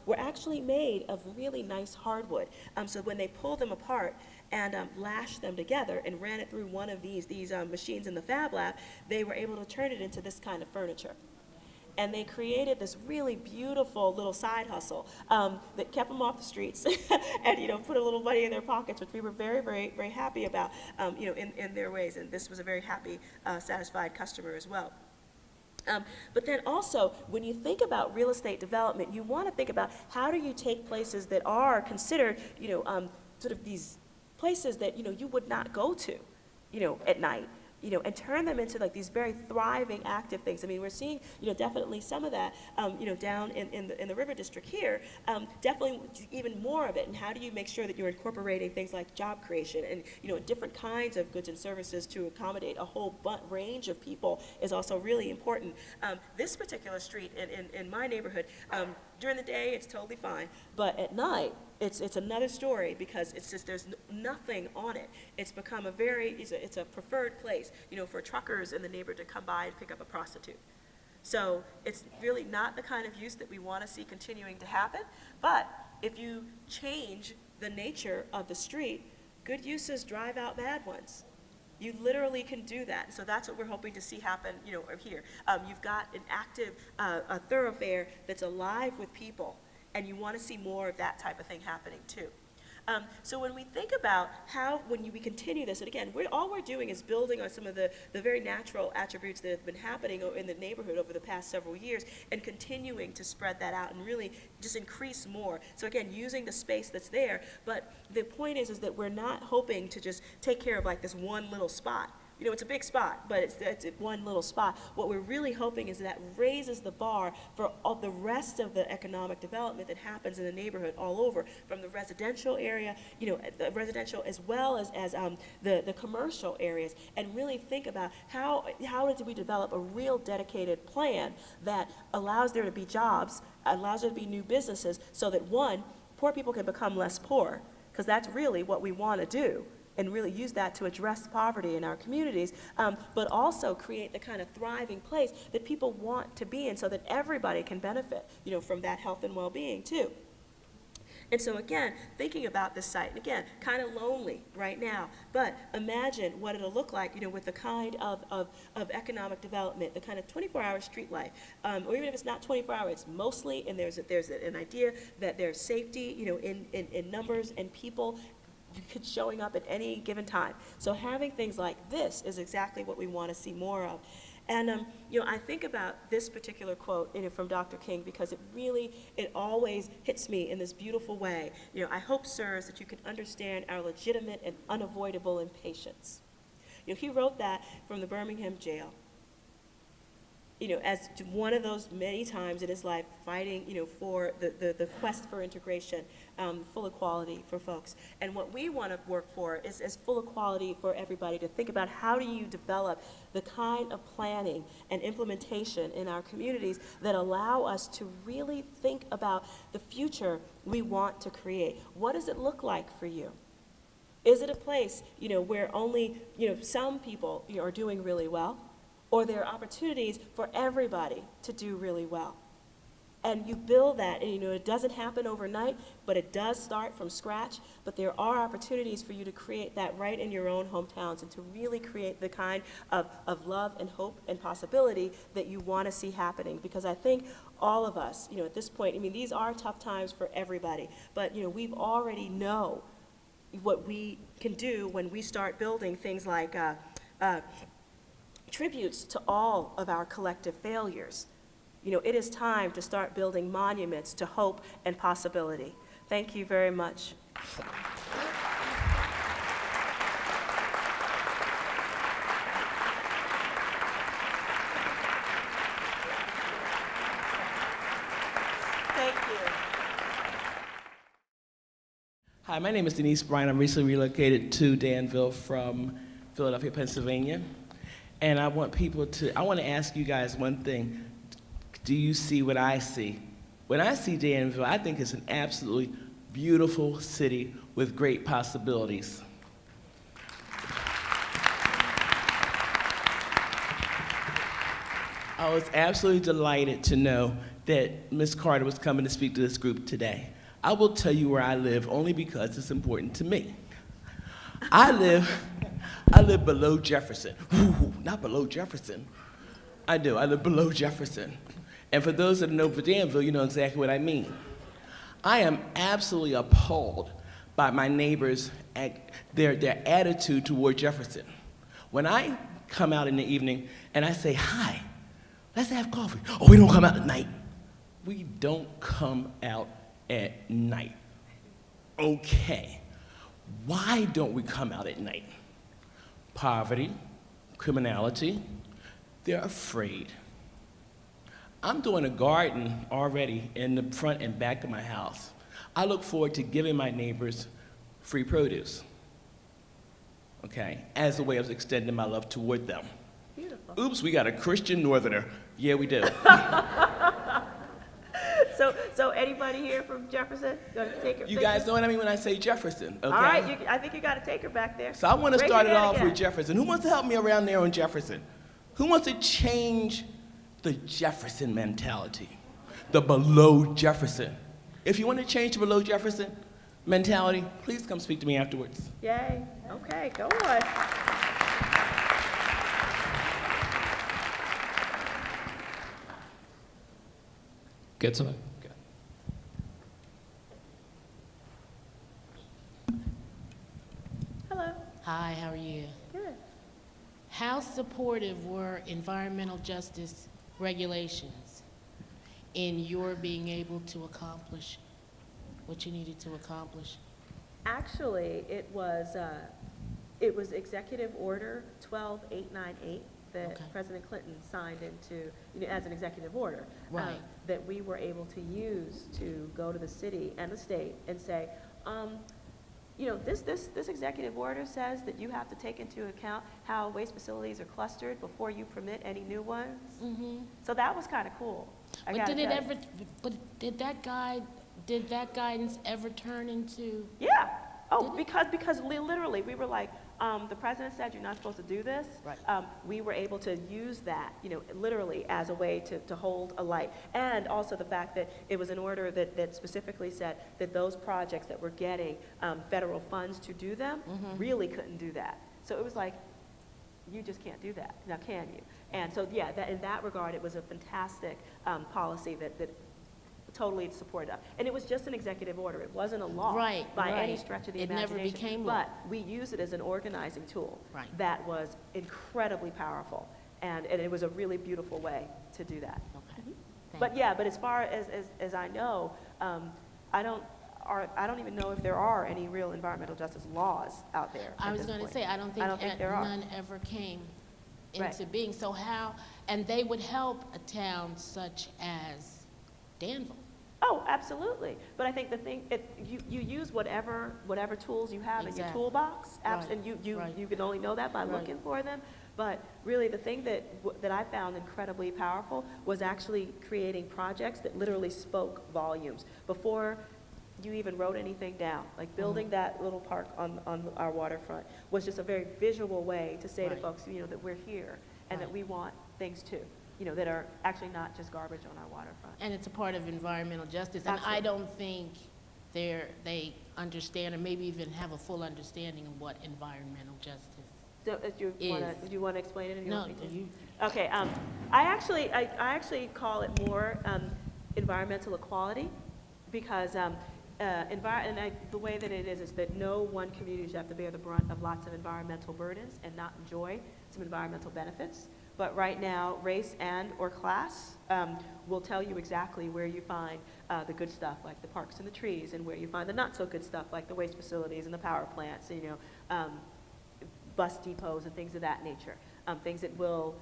were actually made of really nice hardwood. So when they pulled them apart and lashed them together and ran it through one of these machines in the Fab Lab, they were able to turn it into this kind of furniture. And they created this really beautiful little side hustle that kept them off the streets and, put a little money in their pockets, which we were very, very, very happy about, in their ways. And this was a very happy, satisfied customer as well. But then also, when you think about real estate development, you want to think about how do you take places that are considered, sort of these places that, you would not go to, at night. And turn them into like these very thriving, active things. I mean, we're seeing, definitely some of that, down in the River District here, definitely even more of it. And how do you make sure that you're incorporating things like job creation and, different kinds of goods and services to accommodate a whole range of people is also really important. This particular street in my neighborhood, during the day, it's totally fine, but at night, it's another story because it's just there's nothing on it. It's become it's a preferred place, for truckers in the neighborhood to come by and pick up a prostitute. So it's really not the kind of use that we want to see continuing to happen. But if you change the nature of the street, good uses drive out bad ones. You literally can do that. So that's what we're hoping to see happen, here. You've got an active a thoroughfare that's alive with people, and you want to see more of that type of thing happening too. So when we think about we continue this, and again, all we're doing is building on some of the very natural attributes that have been happening in the neighborhood over the past several years and continuing to spread that out and really just increase more. So again, using the space that's there, but the point is that we're not hoping to just take care of like this one little spot. It's a big spot, but it's one little spot. What we're really hoping is that raises the bar for all the rest of the economic development that happens in the neighborhood all over, from the residential area, the residential as well as the commercial areas, and really think about how do we develop a real dedicated plan that allows there to be jobs, allows there to be new businesses, so that one, poor people can become less poor, because that's really what we want to do, and really use that to address poverty in our communities, but also create the kind of thriving place that people want to be in so that everybody can benefit, from that health and well-being too. And so again, thinking about this site, and again, kind of lonely right now, but imagine what it'll look like, with the kind of economic development, the kind of 24-hour street life, or even if it's not 24 hours, it's mostly, and there's an idea that there's safety, in numbers and people showing up at any given time. So having things like this is exactly what we want to see more of. And I think about this particular quote from Dr. King because it always hits me in this beautiful way. I hope, sirs, that you can understand our legitimate and unavoidable impatience. He wrote that from the Birmingham jail. As one of those many times in his life fighting, for the quest for integration, full equality for folks. And what we want to work for is full equality for everybody, to think about how do you develop the kind of planning and implementation in our communities that allow us to really think about the future we want to create. What does it look like for you? Is it a place, where only, some people are doing really well? Or there are opportunities for everybody to do really well. And you build that, and it doesn't happen overnight, but it does start from scratch. But there are opportunities for you to create that right in your own hometowns and to really create the kind of love and hope and possibility that you want to see happening. Because I think all of us, at this point, these are tough times for everybody, but we've already know what we can do when we start building things like tributes to all of our collective failures. It is time to start building monuments to hope and possibility. Thank you very much. Thank you. Hi, my name is Denise Bryan. I'm recently relocated to Danville from Philadelphia, Pennsylvania. And I want to ask you guys one thing. Do you see what I see? When I see Danville, I think it's an absolutely beautiful city with great possibilities. I was absolutely delighted to know that Ms. Carter was coming to speak to this group today. I will tell you where I live only because it's important to me. I live below Jefferson. Ooh, not below Jefferson. I do, I live below Jefferson. And for those that know Danville, you know exactly what I mean. I am absolutely appalled by my neighbors, their attitude toward Jefferson. When I come out in the evening and I say, hi, let's have coffee. Oh, we don't come out at night. We don't come out at night. Okay, why don't we come out at night? Poverty, criminality, they're afraid. I'm doing a garden already in the front and back of my house. I look forward to giving my neighbors free produce, okay, as a way of extending my love toward them. Beautiful. Oops, we got a Christian Northerner. Yeah, we do. So anybody here from Jefferson? Gonna take her? You guys know what I mean when I say Jefferson, okay? All right, I think you got to take her back there. So I want to Raise start your it hand off again. with Jefferson. Who wants to help me around there on Jefferson? Who wants to change the Jefferson mentality? The below Jefferson. If you want to change the below Jefferson mentality, please come speak to me afterwards. Yay. Okay, go on. Get some. Hello. Hi, how are you? Good. How supportive were environmental justice regulations in your being able to accomplish what you needed to accomplish? Actually, it was Executive Order 12898 that Okay. President Clinton signed into, as an executive order. Right. That we were able to use to go to the city and the state and say, this executive order says that you have to take into account how waste facilities are clustered before you permit any new ones. Mm-hmm. So that was kind of cool. But did that guidance ever turn into? Yeah. Oh, Did because literally, we were like, the president said you're not supposed to do this. Right. We were able to use that, literally as a way to hold a light. And also the fact that it was an order that specifically said that those projects that were getting federal funds to do them really couldn't do that. So it was like, you just can't do that, now can you? And so, yeah, in that regard, it was a fantastic policy that totally supported us. And it was just an executive order. It wasn't a law by any stretch of the imagination. It never became law. But we used it as an organizing tool that was incredibly powerful. And it was a really beautiful way to do that. Okay. But yeah, but as far as I know, I don't even know if there are any real environmental justice laws out there. I was going to say, I don't think there are. none ever came into Right. being. So how, and they would help a town such as Danville. Oh, absolutely. But I think the thing, you use whatever tools you have in your Exactly. toolbox, Right. and you Right. can only know that by Right. looking for them. But really, the thing that I found incredibly powerful was actually creating projects that literally spoke volumes before you even wrote anything down. Like building that little park on our waterfront was just a very visual way to say to Right. folks, that we're here and that Right. we want things too. That are actually not just garbage on our waterfront. And it's a part of environmental justice. And I Absolutely. don't think they understand or maybe even have a full understanding of what environmental justice So, do you want to explain it? Or you No, want me to? you, Okay. I actually call it more environmental equality, because the way that it is that no one community should have to bear the brunt of lots of environmental burdens and not enjoy some environmental benefits. But right now, race or class will tell you exactly where you find the good stuff, like the parks and the trees, and where you find the not so good stuff, like the waste facilities and the power plants, bus depots and things of that nature, things that will,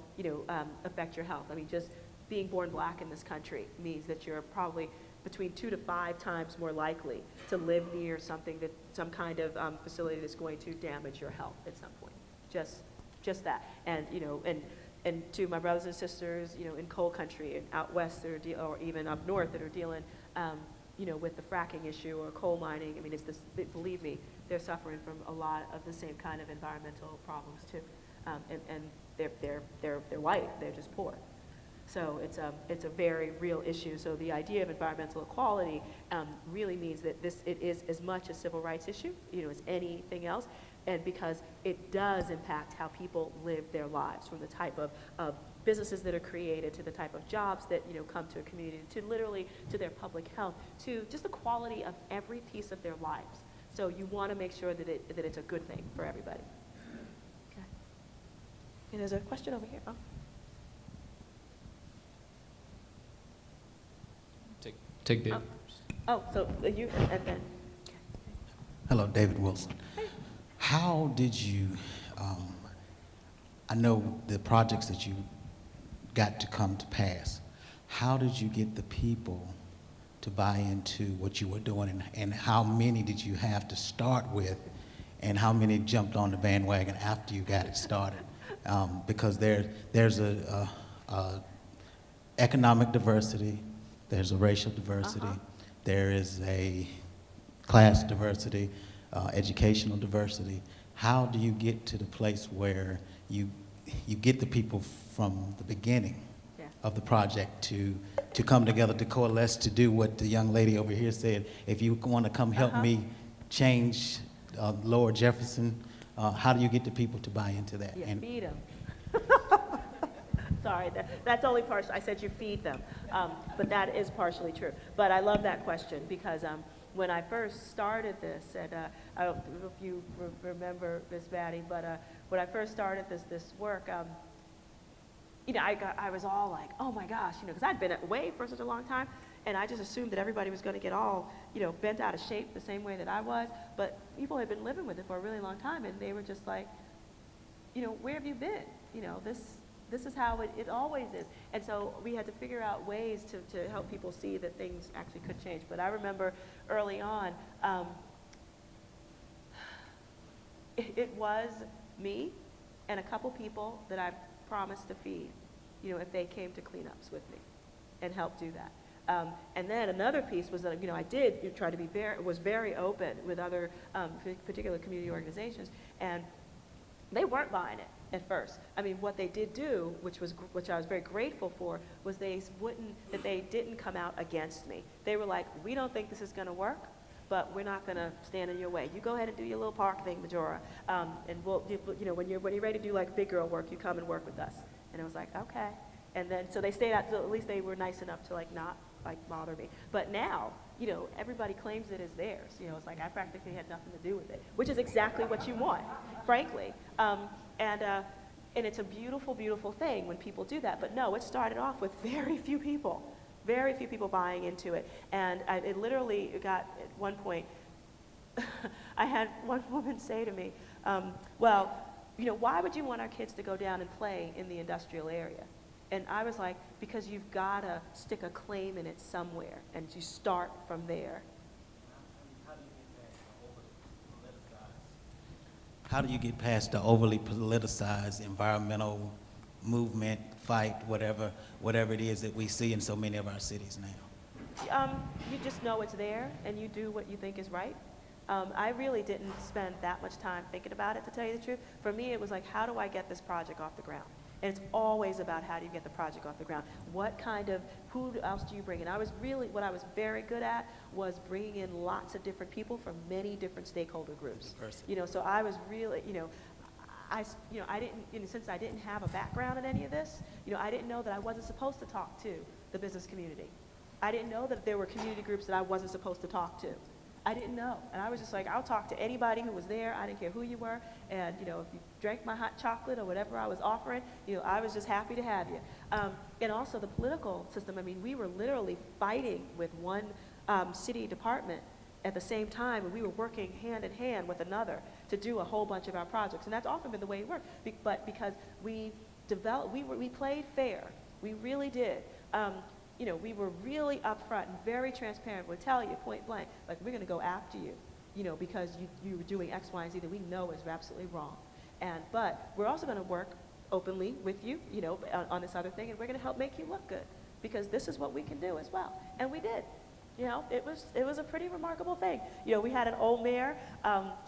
affect your health. I mean, just being born black in this country means that you're probably between 2 to 5 times more likely to live near something that, some kind of facility that's going to damage your health at some point. Just that. And, you know, and to my brothers and sisters, you know, in coal country and out west that are or even up north that are dealing, you know, with the fracking issue or coal mining, I mean, it's this, believe me, they're suffering from a lot of the same kind of environmental problems too. And they're white, they're just poor. So it's a very real issue. So the idea of environmental equality really means that it is as much a civil rights issue, you know, as anything else, and because it does impact how people live their lives, from the type of businesses that are created to the type of jobs that, you know, come to a community, to literally to their public health, to just the quality of every piece of their lives. So you want to make sure that it's a good thing for everybody. Okay. And there's a question over here. Oh. Take David. Oh, so you and then. Hello, David Wilson. How did you, I know the projects that you got to come to pass, how did you get the people to buy into what you were doing, and how many did you have to start with, and how many jumped on the bandwagon after you got it started? Because there's a economic diversity, there's a racial diversity, there is a class diversity, educational diversity. How do you get to the place where you get the people from the beginning of the project to come together, to coalesce, to do what the young lady over here said? If you want to come help me change Lower Jefferson, how do you get the people to buy into that? Yeah, feed them. Sorry, that's only partial. I said you feed them, but that is partially true. But I love that question because when I first started this, and I don't know if you remember Ms. Batty, but when I first started this work, you know, I was all like, oh my gosh, you know, because I'd been away for such a long time, and I just assumed that everybody was going to get all, you know, bent out of shape the same way that I was. But people had been living with it for a really long time, and they were just like, you know, where have you been? You know, this is how it always is. And so we had to figure out ways to help people see that things actually could change. But I remember early on, it was me and a couple people that I promised to feed, you know, if they came to cleanups with me and help do that. And then another piece was that, you know, I did try to be very open with other particular community organizations, and they weren't buying it at first. I mean, what they did do, which I was very grateful for, was they didn't come out against me. They were like, we don't think this is going to work, but we're not going to stand in your way. You go ahead and do your little park thing, Majora, and we'll, you know, when you're ready to do like big girl work, you come and work with us. And I was like, okay. And then so they stayed out. So at least they were nice enough to like not like bother me. But now, you know, everybody claims it as theirs. You know, it's like I practically had nothing to do with it, which is exactly what you want, frankly. And it's a beautiful, beautiful thing when people do that. But no, it started off with very few people buying into it. And it literally got, at one point, I had one woman say to me, well, you know, why would you want our kids to go down and play in the industrial area? And I was like, because you've got to stick a claim in it somewhere, and you start from there. How do you get past the overly politicized environmental movement, fight, whatever it is that we see in so many of our cities now? You just know it's there, and you do what you think is right. I really didn't spend that much time thinking about it, to tell you the truth. For me, it was like, how do I get this project off the ground? And it's always about how do you get the project off the ground. Who else do you bring in? What I was very good at was bringing in lots of different people from many different stakeholder groups. You know, so I was really, I didn't, since I didn't have a background in any of this, I didn't know that I wasn't supposed to talk to the business community. I didn't know that there were community groups that I wasn't supposed to talk to. I didn't know. And I was just like, I'll talk to anybody who was there. I didn't care who you were. And, if you drank my hot chocolate or whatever I was offering, I was just happy to have you. And also the political system. I mean, we were literally fighting with one city department at the same time, and we were working hand in hand with another to do a whole bunch of our projects. And that's often been the way it worked. But because we played fair. We really did. you know, we were really upfront and very transparent. We'll tell you point blank, like, we're going to go after you, you know, because you were doing X, Y, and Z that we know is absolutely wrong. But we're also going to work openly with you, you know, on this other thing, and we're going to help make you look good, because this is what we can do as well. And we did. You know, it was a pretty remarkable thing. You know, we had an old mayor,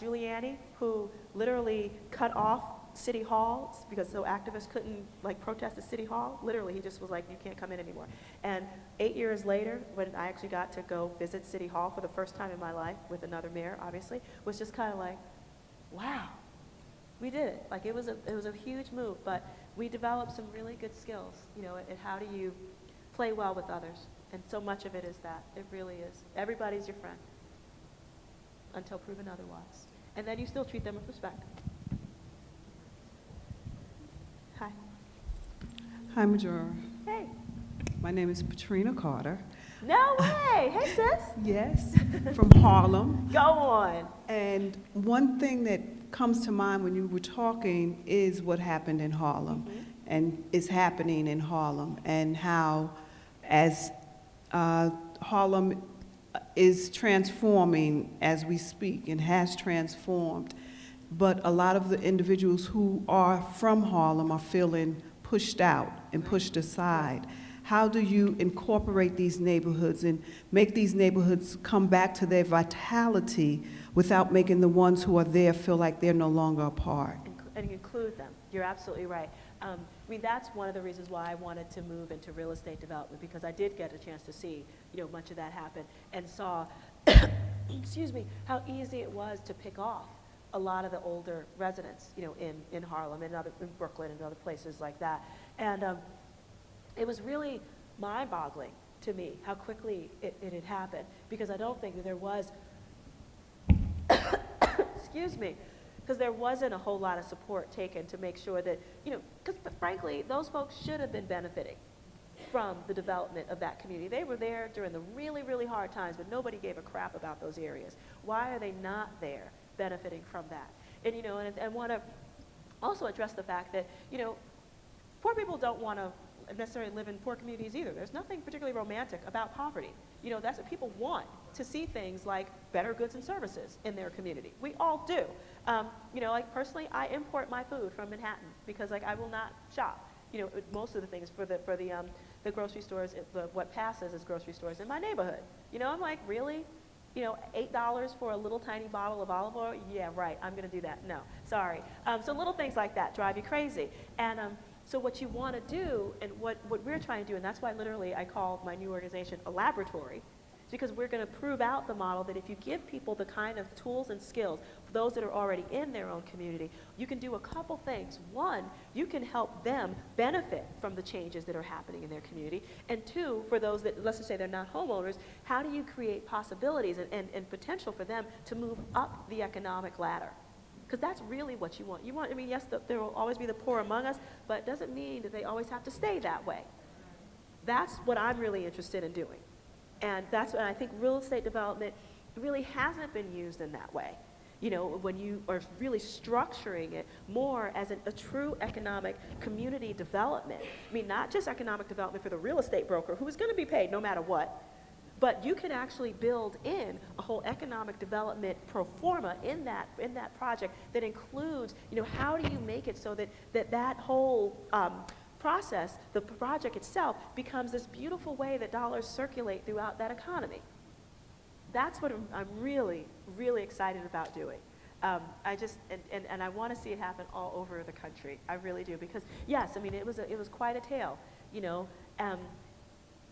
Giuliani, who literally cut off City Hall because so activists couldn't like protest at City Hall. Literally, he just was like, you can't come in anymore. And 8 years later, when I actually got to go visit City Hall for the first time in my life with another mayor, obviously, was just kind of like, wow, we did it. Like, it was a huge move, but we developed some really good skills, you know, at how do you play well with others. And so much of it is that. It really is. Everybody's your friend until proven otherwise. And then you still treat them with respect. Hi. Hi, Majora. Hey. My name is Katrina Carter. No way. Hey, sis. Yes, from Harlem. Go on. And one thing that comes to mind when you were talking is what happened in Harlem, and is happening in Harlem, and how as Harlem is transforming as we speak and has transformed, but a lot of the individuals who are from Harlem are feeling pushed out and pushed aside. How do you incorporate these neighborhoods and make these neighborhoods come back to their vitality without making the ones who are there feel like they're no longer a part? And include them. You're absolutely right. I mean, that's one of the reasons why I wanted to move into real estate development, because I did get a chance to see, you know, much of that happen and saw, excuse me, how easy it was to pick off a lot of the older residents, you know, in Harlem and in Brooklyn and other places like that. And it was really mind-boggling to me how quickly it had happened, because I don't think that there was, excuse me, because there wasn't a whole lot of support taken to make sure that, you know, because frankly, those folks should have been benefiting from the development of that community. They were there during the really, really hard times, but nobody gave a crap about those areas. Why are they not there benefiting from that? And, you know, and want to also address the fact that, you know, poor people don't want to necessarily live in poor communities either. There's nothing particularly romantic about poverty. You know, that's what people want, to see things like better goods and services in their community. We all do. You know, like personally, I import my food from Manhattan because like I will not shop. You know, most of the things for the grocery stores, what passes as grocery stores in my neighborhood. You know, I'm like, really? You know, $8 for a little tiny bottle of olive oil? Yeah, right, I'm gonna do that. No, sorry. So little things like that drive you crazy. And so what you want to do, and what we're trying to do, and that's why literally I call my new organization a laboratory, is because we're going to prove out the model that if you give people the kind of tools and skills, those that are already in their own community, you can do a couple things. One, you can help them benefit from the changes that are happening in their community. And two, for those that, let's just say they're not homeowners, how do you create possibilities and potential for them to move up the economic ladder? Because that's really what you want. You want, I mean, yes, there will always be the poor among us, but it doesn't mean that they always have to stay that way. That's what I'm really interested in doing. And that's what I think real estate development really hasn't been used in that way. You know, when you are really structuring it more as a true economic community development. I mean, not just economic development for the real estate broker who is going to be paid no matter what, but you can actually build in a whole economic development pro forma in that project that includes, you know, how do you make it so that whole process, the project itself, becomes this beautiful way that dollars circulate throughout that economy. That's what I'm really, really excited about doing. I just, and I want to see it happen all over the country. I really do, because yes, I mean, it was quite a tale, you know,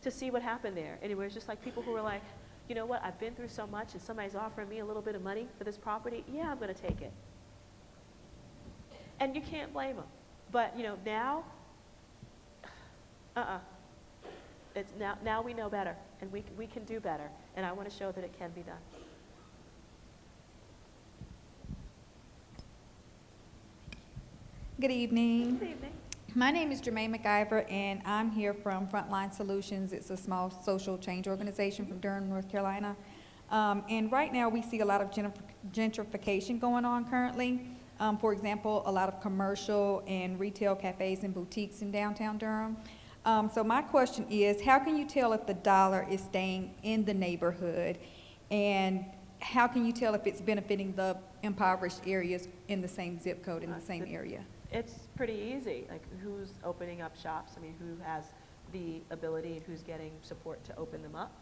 to see what happened there. And it was just like people who were like, you know what, I've been through so much and somebody's offering me a little bit of money for this property. Yeah, I'm going to take it. And you can't blame them. But, you know, now, it's now we know better, and we can do better. And I want to show that it can be done. Good evening. Good evening. My name is Jermaine McIver, and I'm here from Frontline Solutions. It's a small social change organization from Durham, North Carolina. And right now we see a lot of gentrification going on currently. For example, a lot of commercial and retail cafes and boutiques in downtown Durham. So my question is, how can you tell if the dollar is staying in the neighborhood? And how can you tell if it's benefiting the impoverished areas in the same zip code, in the same area? It's pretty easy, like who's opening up shops, I mean, who has the ability and who's getting support to open them up?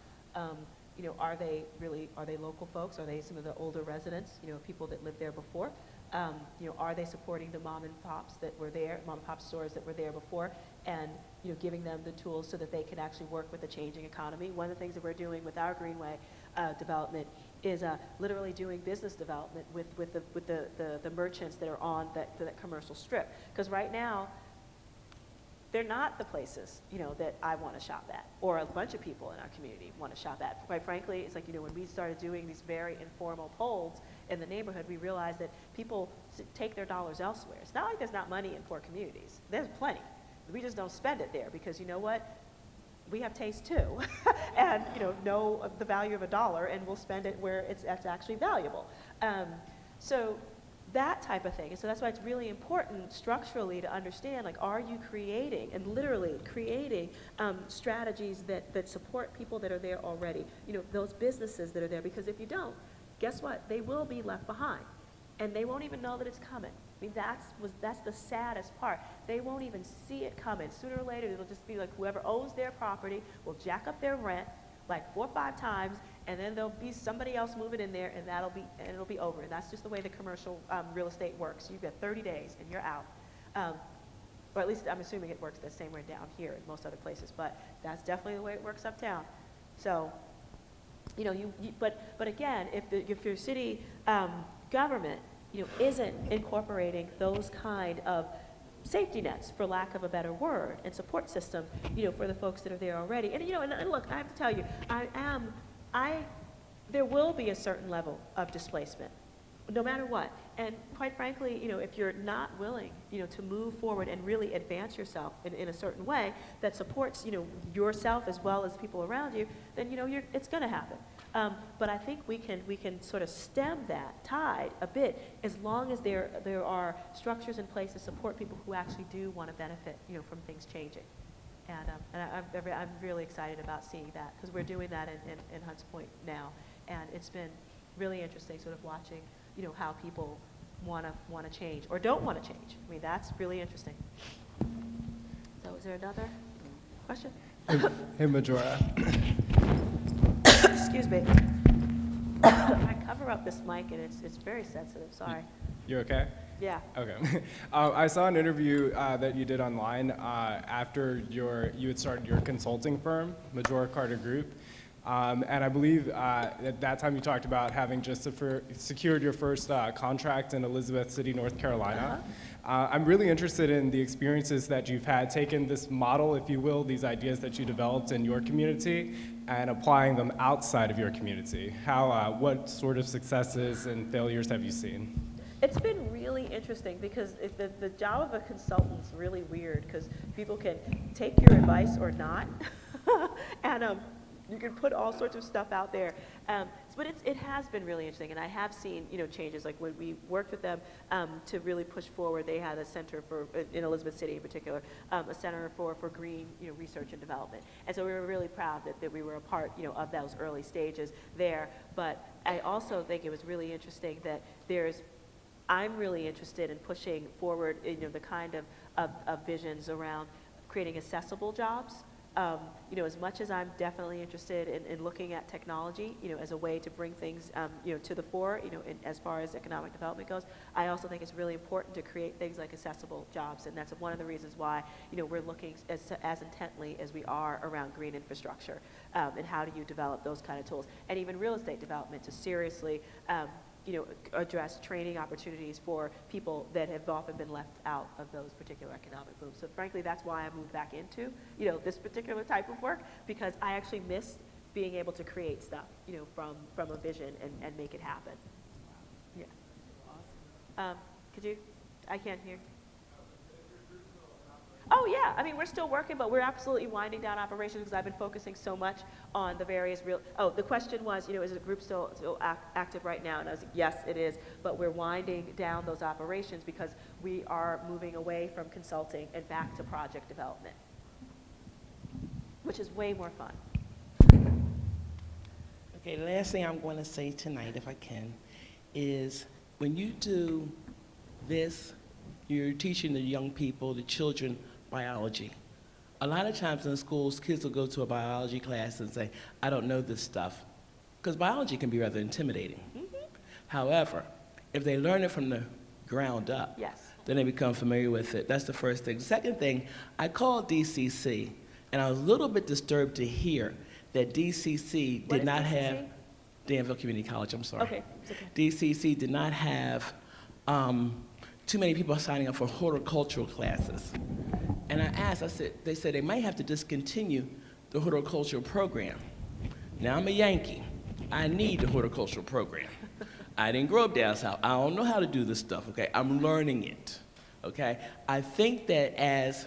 You know, are they local folks? Are they some of the older residents, you know, people that lived there before? You know, are they supporting the mom and pops that were there, mom and pop stores that were there before, and, you know, giving them the tools so that they can actually work with the changing economy? One of the things that we're doing with our greenway development is literally doing business development with the merchants that are on that commercial strip. Because right now, they're not the places, you know, that I want to shop at, or a bunch of people in our community want to shop at. Quite frankly, it's like, you know, when we started doing these very informal polls in the neighborhood, we realized that people take their dollars elsewhere. It's not like there's not money in poor communities. There's plenty. We just don't spend it there because, you know what? We have taste too, and, you know the value of a dollar, and we'll spend it where it's actually valuable. So that type of thing. And so that's why it's really important structurally to understand, like, are you creating, and literally creating strategies that support people that are there already, you know, those businesses that are there, because if you don't, guess what? They will be left behind, and they won't even know that it's coming. I mean, that's the saddest part. They won't even see it coming. Sooner or later, it'll just be like whoever owns their property will jack up their rent like 4 or 5 times, and then there'll be somebody else moving in there, and it'll be over. And that's just the way the commercial real estate works. You've got 30 days, and you're out. Or at least I'm assuming it works the same way down here in most other places, but that's definitely the way it works uptown. So, you know, but again, if your city government, you know, isn't incorporating those kind of safety nets, for lack of a better word, and support system, you know, for the folks that are there already. And, you know, and look, I have to tell you, there will be a certain level of displacement, no matter what. And quite frankly, you know, if you're not willing, you know, to move forward and really advance yourself in a certain way that supports, you know, yourself as well as people around you, then, you know, it's going to happen. But I think we can sort of stem that tide a bit as long as there are structures in place to support people who actually do want to benefit, you know, from things changing. And I'm really excited about seeing that, because we're doing that in Hunts Point now, and it's been really interesting sort of watching, you know, how people want to change or don't want to change. I mean, that's really interesting. So is there another question? Hey, Majora. Excuse me. I cover up this mic, and it's very sensitive. Sorry. You okay? Yeah. Okay. I saw an interview that you did online after you had started your consulting firm, Majora Carter Group. And I believe at that time you talked about having just secured your first contract in Elizabeth City, North Carolina. I'm really interested in the experiences that you've had, taken this model, if you will, these ideas that you developed in your community, and applying them outside of your community. What sort of successes and failures have you seen? It's been really interesting because the job of a consultant is really weird, because people can take your advice or not, and you can put all sorts of stuff out there. But it has been really interesting, and I have seen, you know, changes. Like when we worked with them to really push forward, they had a center in Elizabeth City in particular, a center for green, you know, research and development. And so we were really proud that we were a part, you know, of those early stages there. But I also think it was really interesting that I'm really interested in pushing forward, you know, the kind of visions around creating accessible jobs. You know, as much as I'm definitely interested in looking at technology, you know, as a way to bring things, you know, to the fore, you know, as far as economic development goes, I also think it's really important to create things like accessible jobs, and that's one of the reasons why, you know, we're looking as intently as we are around green infrastructure, and how do you develop those kind of tools, and even real estate development to seriously, you know, address training opportunities for people that have often been left out of those particular economic moves. So frankly, that's why I moved back into, you know, this particular type of work, because I actually missed being able to create stuff, you know, from a vision and make it happen. Yeah. I can't hear. Oh yeah, I mean, we're still working, but we're absolutely winding down operations because I've been focusing so much on the various the question was, you know, is the group still active right now? And I was like, yes, it is, but we're winding down those operations because we are moving away from consulting and back to project development. which is way more fun. Okay, the last thing I'm going to say tonight, if I can, is when you do this, you're teaching the young people, the children, biology. A lot of times in schools, kids will go to a biology class and say, I don't know this stuff, because biology can be rather intimidating. However, if they learn it from the ground up, Yes. then they become familiar with it. That's the first thing. Second thing, I called DCC, and I was a little bit disturbed to hear that DCC What did is not DCC? have, Danville Community College, I'm sorry. Okay, it's okay. DCC did not have too many people signing up for horticultural classes. And I asked, they said they might have to discontinue the horticultural program. Now I'm a Yankee. I need the horticultural program. I didn't grow up down south. I don't know how to do this stuff, okay? I'm learning it, okay? I think that as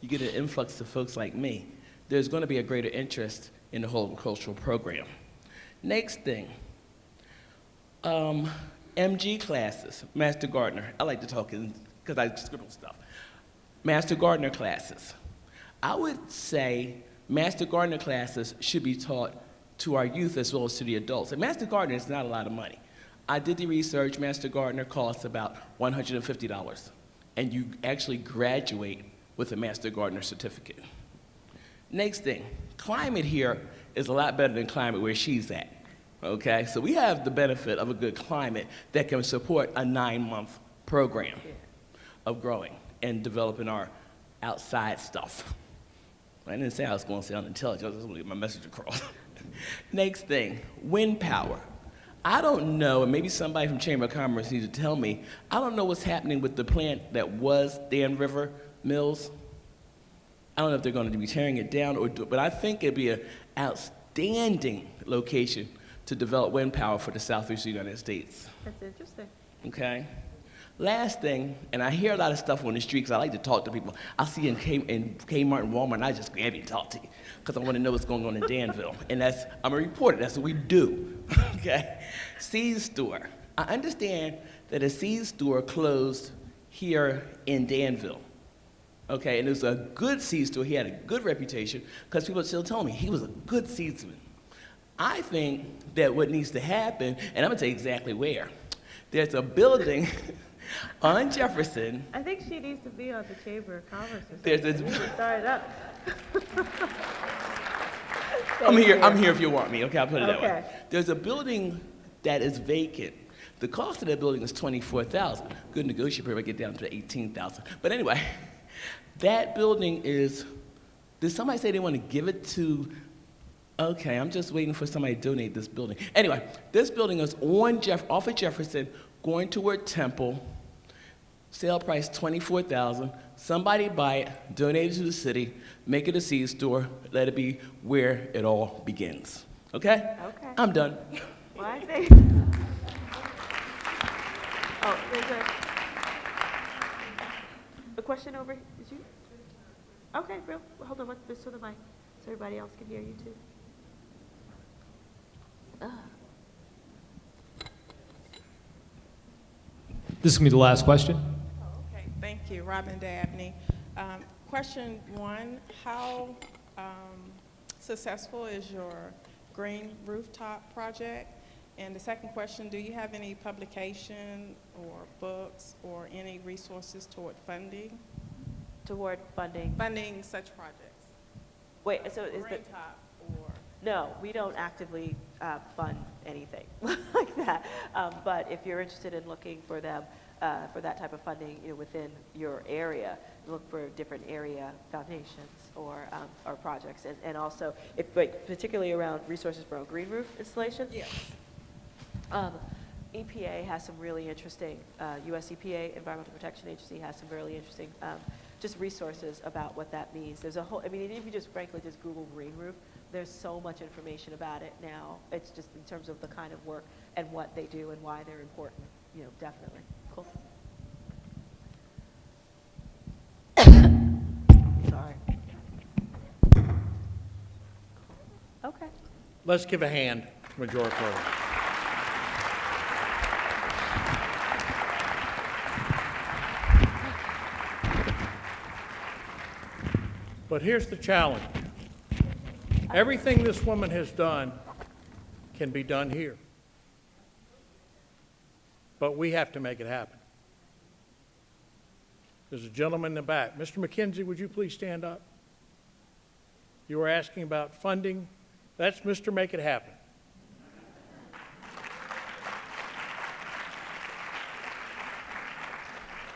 you get an influx of folks like me, there's gonna be a greater interest in the horticultural program. Next thing, MG classes, Master Gardener. I like to talk because I scribble stuff. Master Gardener classes. I would say Master Gardener classes should be taught to our youth as well as to the adults. And Master Gardener is not a lot of money. I did the research. Master Gardener costs about $150, and you actually graduate with a Master Gardener certificate. Next thing, climate here is a lot better than climate where she's at, okay? So we have the benefit of a good climate that can support a 9-month program of growing and developing our outside stuff. I didn't say I was going to sound intelligent, I just want to get my message across. Next thing, wind power. I don't know, and maybe somebody from Chamber of Commerce needs to tell me, I don't know what's happening with the plant that was Dan River Mills. I don't know if they're going to be tearing it down, but I think it'd be an outstanding location to develop wind power for the southeastern United States. That's interesting. Okay? Last thing, and I hear a lot of stuff on the street because I like to talk to people. I see in Kmart and Walmart, and I just grab you and talk to you because I want to know what's going on in Danville. And I'm a reporter, that's what we do. Okay? Seed store. I understand that a seed store closed here in Danville. Okay, and it was a good seed store. He had a good reputation because people still tell me he was a good seedsman. I think that what needs to happen, and I'm gonna tell you exactly where. There's a building on Jefferson. I think she needs to be on the Chamber of Commerce or There's something. this- We should start it up. I'm here if you want me, okay, I'll put it that way. Okay. There's a building that is vacant. The cost of that building is $24,000. Good negotiator, I get down to $18,000. But anyway, that building is, did somebody say they want to give it to, okay, I'm just waiting for somebody to donate this building. Anyway, this building is off of Jefferson, going toward Temple. Sale price $24,000. Somebody buy it, donate it to the city, make it a seed store, let it be where it all begins. Okay? Okay. I'm done. Well, I think. Oh, there's a question over. Is you? Okay, Bill. Hold on. What's this to the mic, so everybody else can hear you too. This is going to be the last question. Okay, thank you. Robin Dabney. Question one, how successful is your green rooftop project? And the second question, do you have any publication or books or any resources toward funding Toward funding. such projects? Wait. So is the Green top or? No, we don't actively fund anything like that. But if you're interested in looking for them, for that type of funding, within your area, look for different area foundations or projects, and also, particularly around resources for a green roof installation. Yes. EPA has some really interesting, US EPA, Environmental Protection Agency, has some really interesting just resources about what that means. There's a whole, if you just frankly just Google green roof, there's so much information about it now. It's just in terms of the kind of work and what they do and why they're important, definitely. Cool. Sorry. Okay. Let's give a hand to Majora Carter. But here's the challenge. Everything this woman has done can be done here. But we have to make it happen. There's a gentleman in the back. Mr. McKenzie, would you please stand up? You were asking about funding. That's Mr. Make It Happen.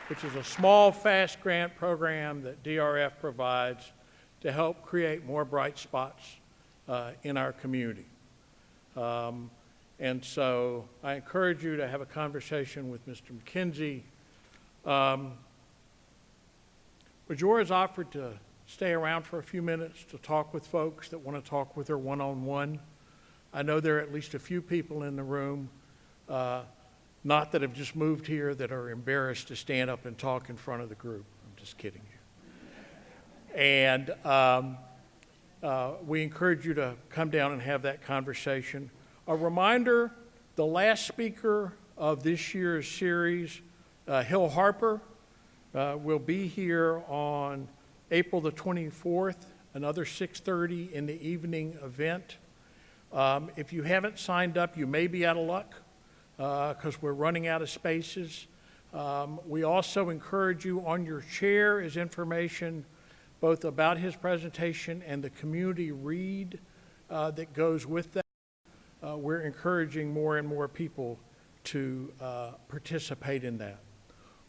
Which is a small, fast grant program that DRF provides to help create more bright spots in our community. And so I encourage you to have a conversation with Mr. McKenzie. Majora has offered to stay around for a few minutes to talk with folks that want to talk with her one-on-one. I know there are at least a few people in the room, not that have just moved here, that are embarrassed to stand up and talk in front of the group. I'm just kidding you. And we encourage you to come down and have that conversation. A reminder, the last speaker of this year's series, Hill Harper, will be here on April the 24th, another 6:30 in the evening event. If you haven't signed up, you may be out of luck because we're running out of spaces. We also encourage you, on your chair is information both about his presentation and the community read that goes with that. We're encouraging more and more people to participate in that.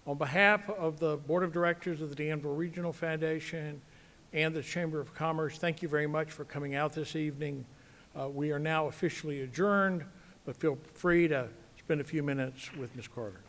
On behalf of the Board of Directors of the Danville Regional Foundation and the Chamber of Commerce, thank you very much for coming out this evening. We are now officially adjourned, but feel free to spend a few minutes with Ms. Carter.